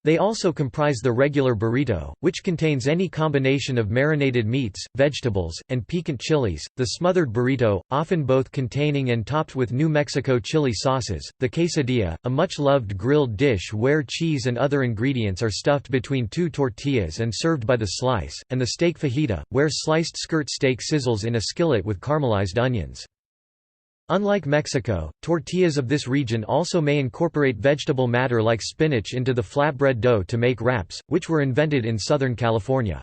They also comprise the regular burrito, which contains any combination of marinated meats, vegetables, and piquant chilies, the smothered burrito, often both containing and topped with New Mexico chili sauces, the quesadilla, a much-loved grilled dish where cheese and other ingredients are stuffed between two tortillas and served by the slice, and the steak fajita, where sliced skirt steak sizzles in a skillet with caramelized onions. Unlike Mexico, tortillas of this region also may incorporate vegetable matter like spinach into the flatbread dough to make wraps, which were invented in Southern California.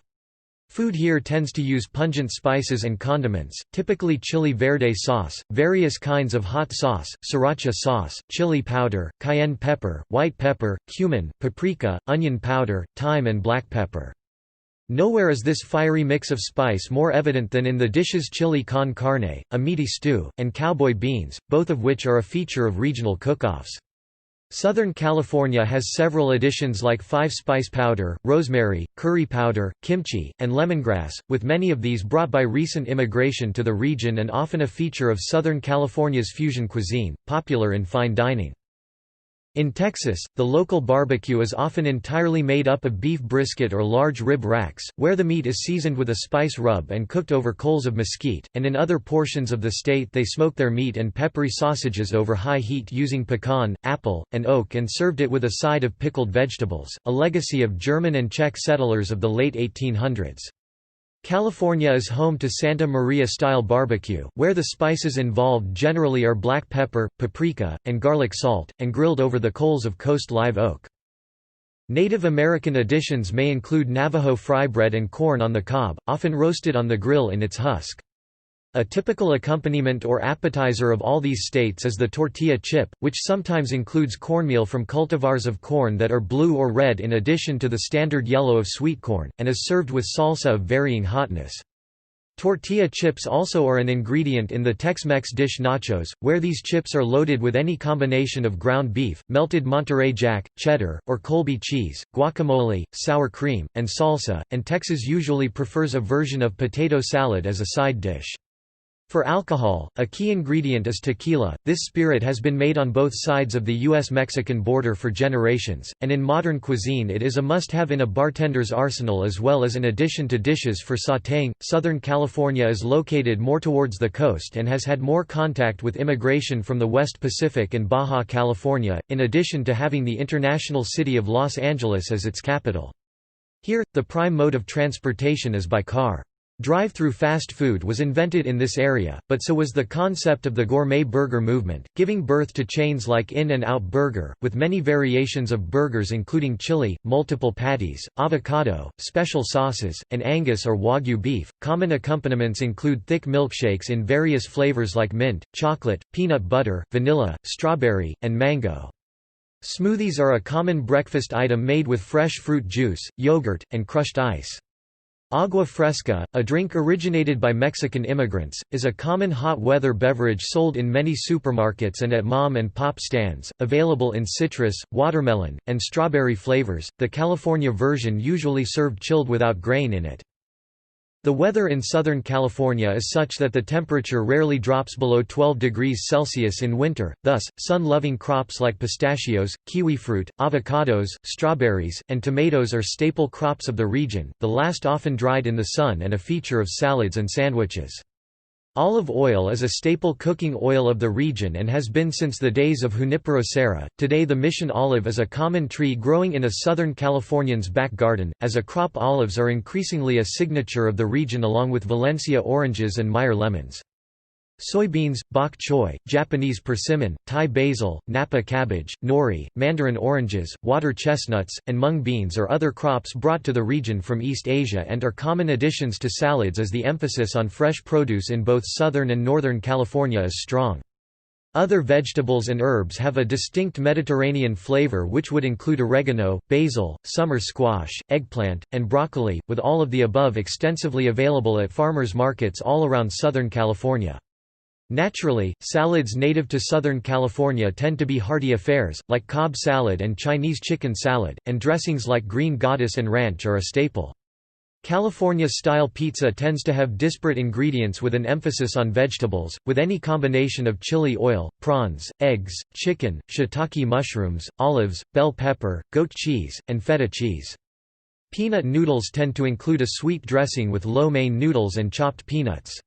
Food here tends to use pungent spices and condiments, typically chili verde sauce, various kinds of hot sauce, sriracha sauce, chili powder, cayenne pepper, white pepper, cumin, paprika, onion powder, thyme and black pepper. Nowhere is this fiery mix of spice more evident than in the dishes chili con carne, a meaty stew, and cowboy beans, both of which are a feature of regional cook-offs. Southern California has several additions like 5-spice powder, rosemary, curry powder, kimchi, and lemongrass, with many of these brought by recent immigration to the region and often a feature of Southern California's fusion cuisine, popular in fine dining. In Texas, the local barbecue is often entirely made up of beef brisket or large rib racks, where the meat is seasoned with a spice rub and cooked over coals of mesquite, and in other portions of the state they smoke their meat and peppery sausages over high heat using pecan, apple, and oak and served it with a side of pickled vegetables, a legacy of German and Czech settlers of the late 1800s. California is home to Santa Maria-style barbecue, where the spices involved generally are black pepper, paprika, and garlic salt, and grilled over the coals of Coast live oak. Native American additions may include Navajo fry bread and corn on the cob, often roasted on the grill in its husk. A typical accompaniment or appetizer of all these states is the tortilla chip, which sometimes includes cornmeal from cultivars of corn that are blue or red in addition to the standard yellow of sweet corn, and is served with salsa of varying hotness. Tortilla chips also are an ingredient in the Tex-Mex dish nachos, where these chips are loaded with any combination of ground beef, melted Monterey Jack, cheddar, or Colby cheese, guacamole, sour cream, and salsa, and Texas usually prefers a version of potato salad as a side dish. For alcohol, a key ingredient is tequila. This spirit has been made on both sides of the U.S.-Mexican border for generations, and in modern cuisine it is a must-have in a bartender's arsenal as well as an addition to dishes for sautéing. Southern California is located more towards the coast and has had more contact with immigration from the West Pacific and Baja California, in addition to having the international city of Los Angeles as its capital. Here, the prime mode of transportation is by car. Drive-through fast food was invented in this area, but so was the concept of the gourmet burger movement, giving birth to chains like In-N-Out Burger, with many variations of burgers including chili, multiple patties, avocado, special sauces, and Angus or Wagyu beef. Common accompaniments include thick milkshakes in various flavors like mint, chocolate, peanut butter, vanilla, strawberry, and mango. Smoothies are a common breakfast item made with fresh fruit juice, yogurt, and crushed ice. Agua fresca, a drink originated by Mexican immigrants, is a common hot weather beverage sold in many supermarkets and at mom and pop stands, available in citrus, watermelon, and strawberry flavors. The California version usually served chilled without grain in it. The weather in Southern California is such that the temperature rarely drops below 12 degrees Celsius in winter, thus, sun-loving crops like pistachios, kiwifruit, avocados, strawberries, and tomatoes are staple crops of the region, the last often dried in the sun and a feature of salads and sandwiches. Olive oil is a staple cooking oil of the region and has been since the days of Junipero serra. Today the mission olive is a common tree growing in a Southern Californian's back garden, as a crop olives are increasingly a signature of the region along with Valencia oranges and Meyer lemons. Soybeans, bok choy, Japanese persimmon, Thai basil, Napa cabbage, nori, mandarin oranges, water chestnuts, and mung beans are other crops brought to the region from East Asia and are common additions to salads as the emphasis on fresh produce in both Southern and Northern California is strong. Other vegetables and herbs have a distinct Mediterranean flavor which would include oregano, basil, summer squash, eggplant, and broccoli, with all of the above extensively available at farmers markets all around Southern California. Naturally, salads native to Southern California tend to be hearty affairs, like Cobb salad and Chinese chicken salad, and dressings like Green Goddess and ranch are a staple. California-style pizza tends to have disparate ingredients with an emphasis on vegetables, with any combination of chili oil, prawns, eggs, chicken, shiitake mushrooms, olives, bell pepper, goat cheese, and feta cheese. Peanut noodles tend to include a sweet dressing with lo mein noodles and chopped peanuts.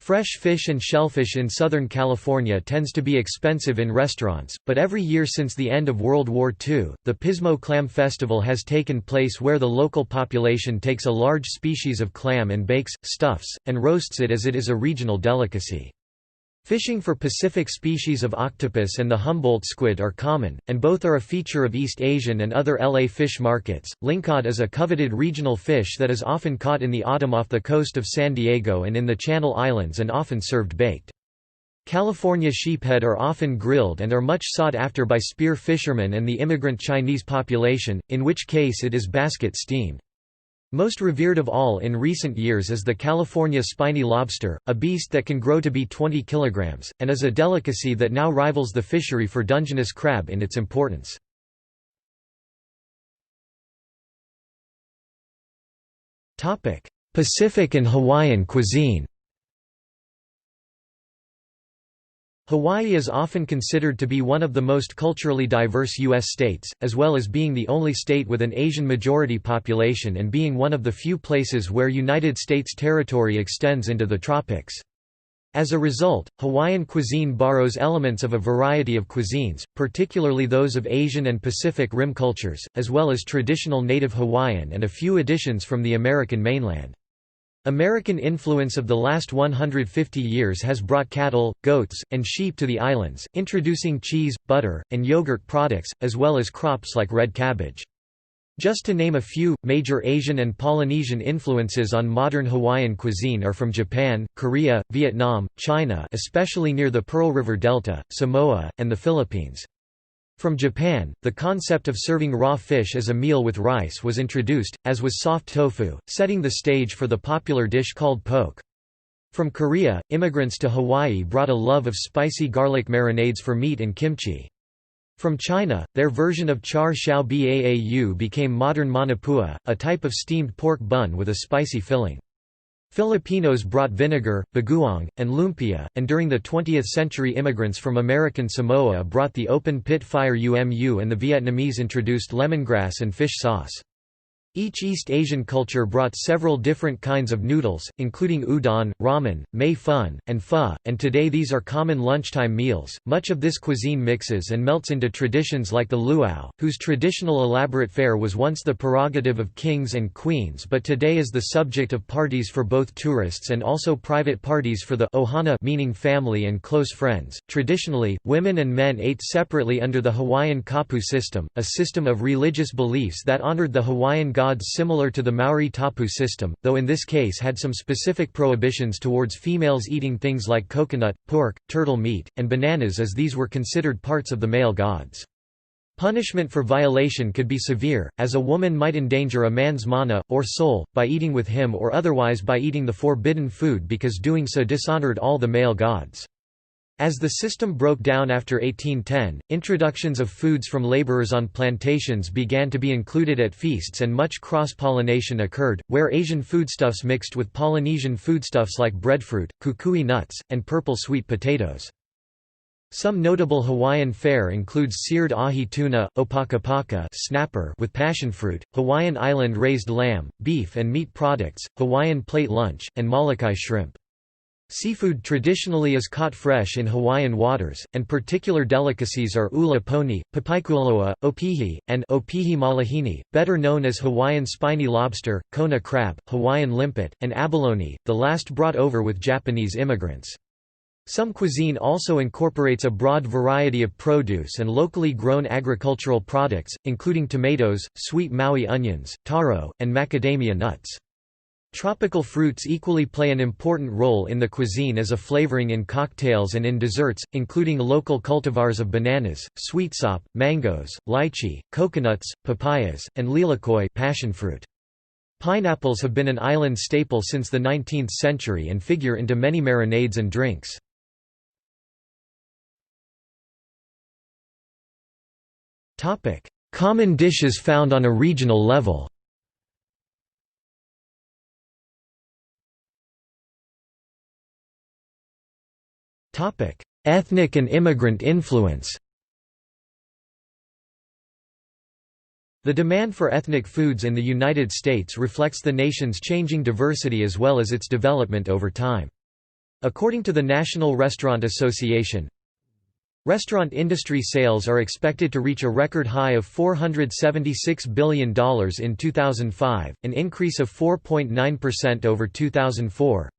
Fresh fish and shellfish in Southern California tends to be expensive in restaurants, but every year since the end of World War II, the Pismo Clam Festival has taken place where the local population takes a large species of clam and bakes, stuffs, and roasts it as it is a regional delicacy. Fishing for Pacific species of octopus and the Humboldt squid are common, and both are a feature of East Asian and other LA fish markets. Lingcod is a coveted regional fish that is often caught in the autumn off the coast of San Diego and in the Channel Islands and often served baked. California sheephead are often grilled and are much sought after by spear fishermen and the immigrant Chinese population, in which case it is basket steamed. Most revered of all in recent years is the California spiny lobster, a beast that can grow to be 20 kilograms, and is a delicacy that now rivals the fishery for Dungeness crab in its importance. Pacific and Hawaiian cuisine. Hawaii is often considered to be one of the most culturally diverse U.S. states, as well as being the only state with an Asian majority population and being one of the few places where United States territory extends into the tropics. As a result, Hawaiian cuisine borrows elements of a variety of cuisines, particularly those of Asian and Pacific Rim cultures, as well as traditional native Hawaiian and a few additions from the American mainland. American influence of the last 150 years has brought cattle, goats, and sheep to the islands, introducing cheese, butter, and yogurt products, as well as crops like red cabbage. Just to name a few, major Asian and Polynesian influences on modern Hawaiian cuisine are from Japan, Korea, Vietnam, China especially near the Pearl River Delta, Samoa, and the Philippines. From Japan, the concept of serving raw fish as a meal with rice was introduced, as was soft tofu, setting the stage for the popular dish called poke. From Korea, immigrants to Hawaii brought a love of spicy garlic marinades for meat and kimchi. From China, their version of char siu baau became modern manapua, a type of steamed pork bun with a spicy filling. Filipinos brought vinegar, bagoong, and lumpia, and during the 20th century immigrants from American Samoa brought the open-pit fire umu and the Vietnamese introduced lemongrass and fish sauce. Each East Asian culture brought several different kinds of noodles, including udon, ramen, mei fun, and pho, and today these are common lunchtime meals. Much of this cuisine mixes and melts into traditions like the luau, whose traditional elaborate fare was once the prerogative of kings and queens but today is the subject of parties for both tourists and also private parties for the ohana, meaning family and close friends. Traditionally, women and men ate separately under the Hawaiian kapu system, a system of religious beliefs that honored the Hawaiian gods similar to the Maori tapu system, though in this case had some specific prohibitions towards females eating things like coconut, pork, turtle meat, and bananas as these were considered parts of the male gods. Punishment for violation could be severe, as a woman might endanger a man's mana, or soul, by eating with him or otherwise by eating the forbidden food because doing so dishonored all the male gods. As the system broke down after 1810, introductions of foods from laborers on plantations began to be included at feasts and much cross-pollination occurred, where Asian foodstuffs mixed with Polynesian foodstuffs like breadfruit, kukui nuts, and purple sweet potatoes. Some notable Hawaiian fare includes seared ahi tuna, opakapaka snapper with passionfruit, Hawaiian island raised lamb, beef and meat products, Hawaiian plate lunch, and Molokai shrimp. Seafood traditionally is caught fresh in Hawaiian waters, and particular delicacies are ula poni, papaikualoa, opihi, and opihi malahini, better known as Hawaiian spiny lobster, kona crab, Hawaiian limpet, and abalone, the last brought over with Japanese immigrants. Some cuisine also incorporates a broad variety of produce and locally grown agricultural products, including tomatoes, sweet Maui onions, taro, and macadamia nuts. Tropical fruits equally play an important role in the cuisine as a flavoring in cocktails and in desserts, including local cultivars of bananas, sweetsop, mangoes, lychee, coconuts, papayas, and lilikoi passionfruit. Pineapples have been an island staple since the 19th century and figure into many marinades and drinks. Common dishes found on a regional level. Ethnic and immigrant influence. The demand for ethnic foods in the United States reflects the nation's changing diversity as well as its development over time. According to the National Restaurant Association, restaurant industry sales are expected to reach a record high of $476 billion in 2005, an increase of 4.9% over 2004.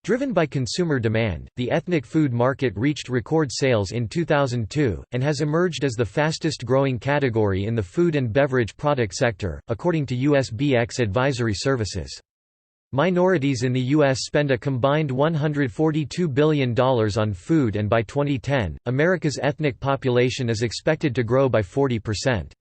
Driven by consumer demand, the ethnic food market reached record sales in 2002, and has emerged as the fastest-growing category in the food and beverage product sector, according to USBX Advisory Services. Minorities in the U.S. spend a combined $142 billion on food, and by 2010, America's ethnic population is expected to grow by 40%.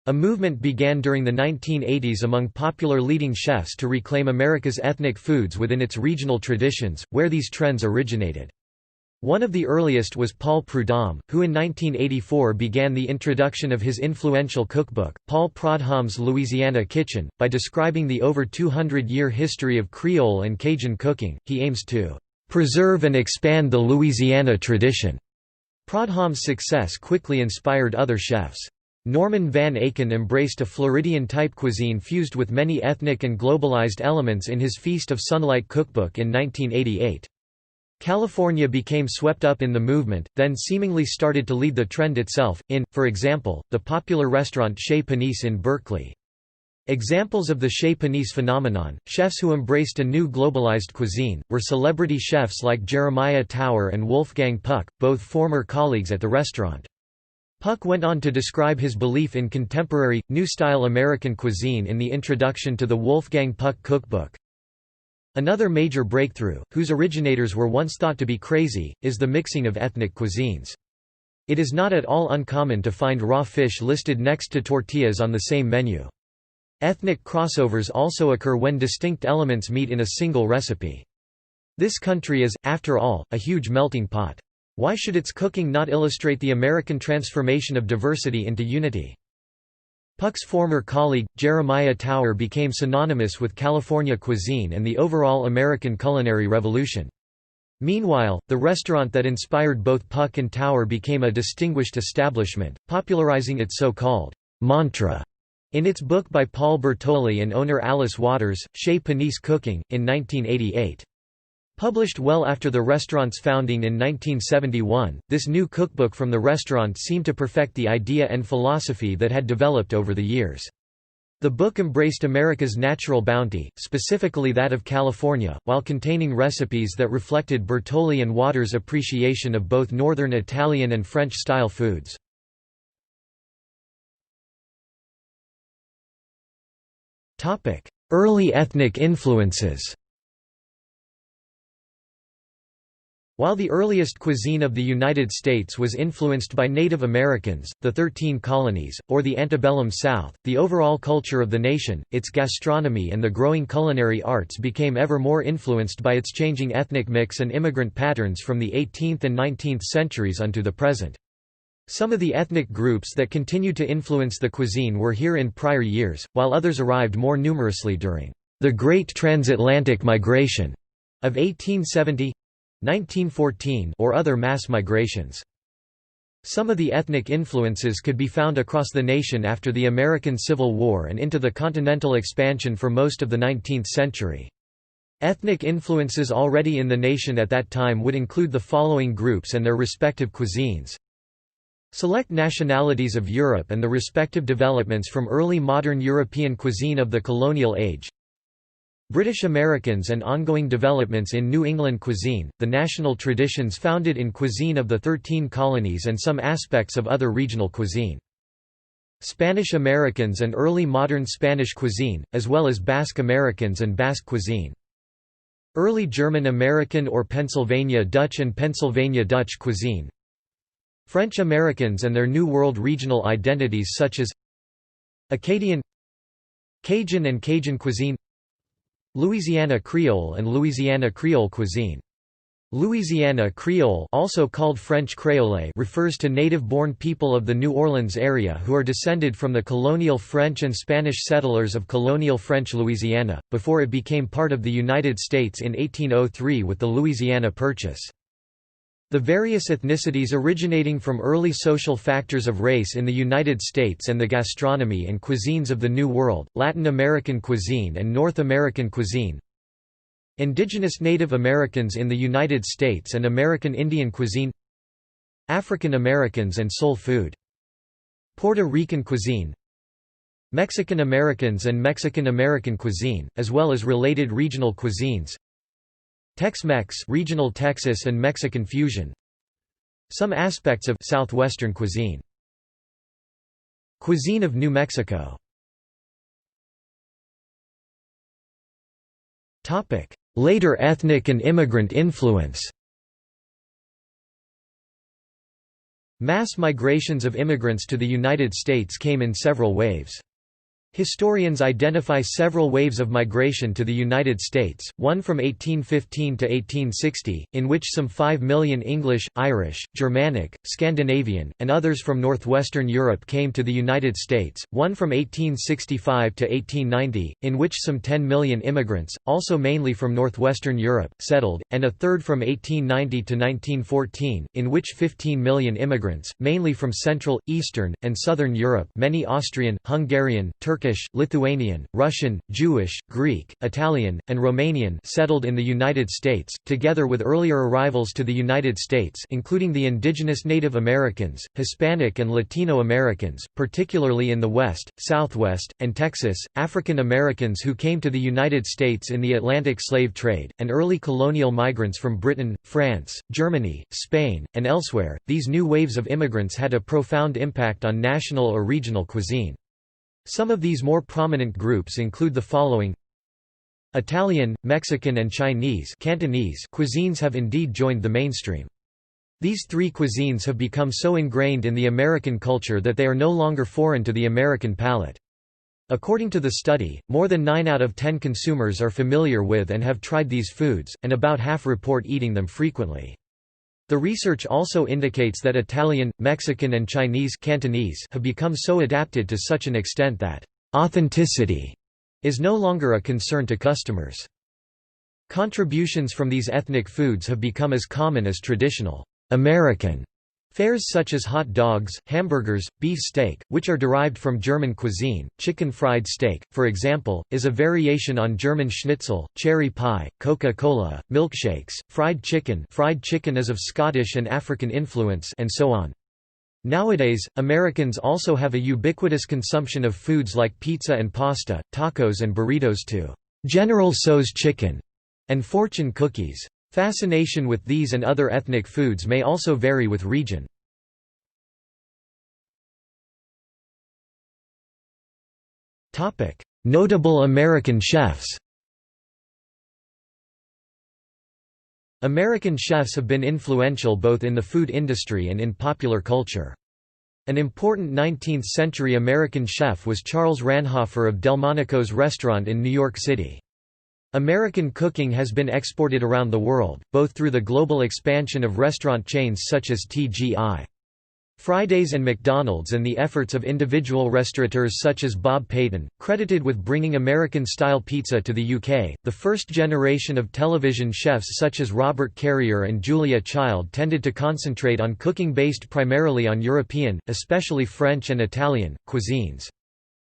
A movement began during the 1980s among popular leading chefs to reclaim America's ethnic foods within its regional traditions, where these trends originated. One of the earliest was Paul Prudhomme, who in 1984 began the introduction of his influential cookbook, Paul Prudhomme's Louisiana Kitchen. By describing the over 200-year history of Creole and Cajun cooking, he aims to preserve and expand the Louisiana tradition. Prudhomme's success quickly inspired other chefs. Norman Van Aken embraced a Floridian-type cuisine fused with many ethnic and globalized elements in his Feast of Sunlight cookbook in 1988. California became swept up in the movement, then seemingly started to lead the trend itself, for example, the popular restaurant Chez Panisse in Berkeley. Examples of the Chez Panisse phenomenon, chefs who embraced a new globalized cuisine, were celebrity chefs like Jeremiah Tower and Wolfgang Puck, both former colleagues at the restaurant. Puck went on to describe his belief in contemporary, new-style American cuisine in the introduction to the Wolfgang Puck cookbook. Another major breakthrough, whose originators were once thought to be crazy, is the mixing of ethnic cuisines. It is not at all uncommon to find raw fish listed next to tortillas on the same menu. Ethnic crossovers also occur when distinct elements meet in a single recipe. This country is, after all, a huge melting pot. Why should its cooking not illustrate the American transformation of diversity into unity? Puck's former colleague, Jeremiah Tower, became synonymous with California cuisine and the overall American culinary revolution. Meanwhile, the restaurant that inspired both Puck and Tower became a distinguished establishment, popularizing its so-called mantra in its book by Paul Bertoli and owner Alice Waters, Chez Panisse Cooking, in 1988. Published well after the restaurant's founding in 1971, this new cookbook from the restaurant seemed to perfect the idea and philosophy that had developed over the years. The book embraced America's natural bounty, specifically that of California, while containing recipes that reflected Bertoli and Waters' appreciation of both Northern Italian and French-style foods. Early ethnic influences. While the earliest cuisine of the United States was influenced by Native Americans, the 13 colonies, or the antebellum South, the overall culture of the nation, its gastronomy and the growing culinary arts became ever more influenced by its changing ethnic mix and immigrant patterns from the 18th and 19th centuries unto the present. Some of the ethnic groups that continued to influence the cuisine were here in prior years, while others arrived more numerously during the Great Transatlantic Migration of 1870. 1914 or other mass migrations. Some of the ethnic influences could be found across the nation after the American Civil War and into the continental expansion for most of the 19th century. Ethnic influences already in the nation at that time would include the following groups and their respective cuisines. Select nationalities of Europe and the respective developments from early modern European cuisine of the colonial age. British Americans and ongoing developments in New England cuisine, the national traditions founded in cuisine of the 13 colonies and some aspects of other regional cuisine. Spanish Americans and early modern Spanish cuisine, as well as Basque Americans and Basque cuisine. Early German American or Pennsylvania Dutch and Pennsylvania Dutch cuisine. French Americans and their New World regional identities such as Acadian, Cajun and Cajun cuisine, Louisiana Creole and Louisiana Creole cuisine. Louisiana Creole, also called French Créole, refers to native-born people of the New Orleans area who are descended from the colonial French and Spanish settlers of colonial French Louisiana, before it became part of the United States in 1803 with the Louisiana Purchase. The various ethnicities originating from early social factors of race in the United States and the gastronomy and cuisines of the New World, Latin American cuisine and North American cuisine. Indigenous Native Americans in the United States and American Indian cuisine. African Americans and soul food. Puerto Rican cuisine. Mexican Americans and Mexican American cuisine, as well as related regional cuisines. Tex-Mex, regional Texas and Mexican fusion. Some aspects of Southwestern cuisine. Cuisine of New Mexico. Topic: Later ethnic and immigrant influence. Mass migrations of immigrants to the United States came in several waves. Historians identify several waves of migration to the United States, one from 1815 to 1860, in which some 5 million English, Irish, Germanic, Scandinavian, and others from northwestern Europe came to the United States, one from 1865 to 1890, in which some 10 million immigrants, also mainly from northwestern Europe, settled, and a third from 1890 to 1914, in which 15 million immigrants, mainly from Central, Eastern, and Southern Europe, many Austrian, Hungarian, Turkish, Lithuanian, Russian, Jewish, Greek, Italian, and Romanian settled in the United States, together with earlier arrivals to the United States including the indigenous Native Americans, Hispanic and Latino Americans, particularly in the West, Southwest, and Texas, African Americans who came to the United States in the Atlantic slave trade, and early colonial migrants from Britain, France, Germany, Spain, and elsewhere. These new waves of immigrants had a profound impact on national or regional cuisine. Some of these more prominent groups include the following: Italian, Mexican and Chinese Cantonese cuisines have indeed joined the mainstream. These three cuisines have become so ingrained in the American culture that they are no longer foreign to the American palate. According to the study, more than 9 out of 10 consumers are familiar with and have tried these foods, and about half report eating them frequently. The research also indicates that Italian, Mexican and Chinese Cantonese have become so adapted to such an extent that authenticity is no longer a concern to customers. Contributions from these ethnic foods have become as common as traditional American fares such as hot dogs, hamburgers, beef steak, which are derived from German cuisine. Chicken fried steak, for example, is a variation on German schnitzel, cherry pie, Coca-Cola, milkshakes, fried chicken is of Scottish and African influence, and so on. Nowadays, Americans also have a ubiquitous consumption of foods like pizza and pasta, tacos and burritos to General Tso's chicken and fortune cookies. Fascination with these and other ethnic foods may also vary with region. Notable American chefs. American chefs have been influential both in the food industry and in popular culture. An important 19th-century American chef was Charles Ranhofer of Delmonico's restaurant in New York City. American cooking has been exported around the world, both through the global expansion of restaurant chains such as TGI Fridays and McDonald's and the efforts of individual restaurateurs such as Bob Payton, credited with bringing American-style pizza to the UK. The first generation of television chefs such as Robert Carrier and Julia Child tended to concentrate on cooking based primarily on European, especially French and Italian, cuisines.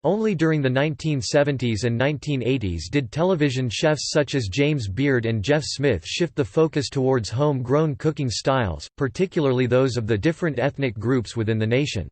Only during the 1970s and 1980s did television chefs such as James Beard and Jeff Smith shift the focus towards home-grown cooking styles, particularly those of the different ethnic groups within the nation.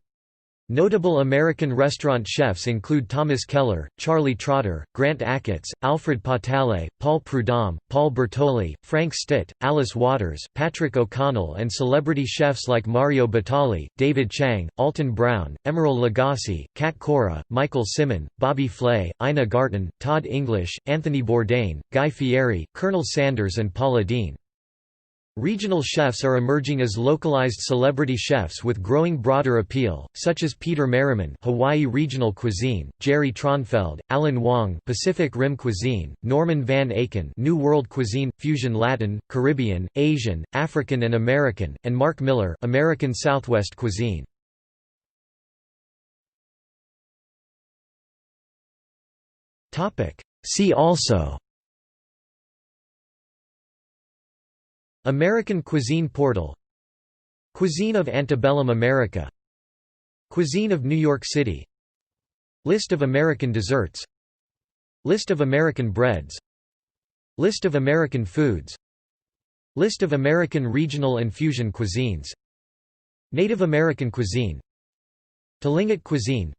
Notable American restaurant chefs include Thomas Keller, Charlie Trotter, Grant Achatz, Alfred Patale, Paul Prudhomme, Paul Bertoli, Frank Stitt, Alice Waters, Patrick O'Connell and celebrity chefs like Mario Batali, David Chang, Alton Brown, Emeril Lagasse, Kat Cora, Michael Simon, Bobby Flay, Ina Garten, Todd English, Anthony Bourdain, Guy Fieri, Colonel Sanders and Paula Deen. Regional chefs are emerging as localized celebrity chefs with growing broader appeal, such as Peter Merriman, Hawaii regional cuisine, Jerry Tronfeld, Alan Wong, Pacific Rim cuisine, Norman Van Aken, New World cuisine, fusion Latin, Caribbean, Asian, African and American, and Mark Miller, American Southwest cuisine. Topic: See also American Cuisine Portal, Cuisine of Antebellum America, Cuisine of New York City, List of American desserts, List of American breads, List of American foods, List of American regional and fusion cuisines, Native American cuisine, Tlingit cuisine,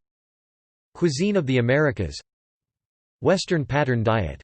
Cuisine of the Americas, Western pattern diet.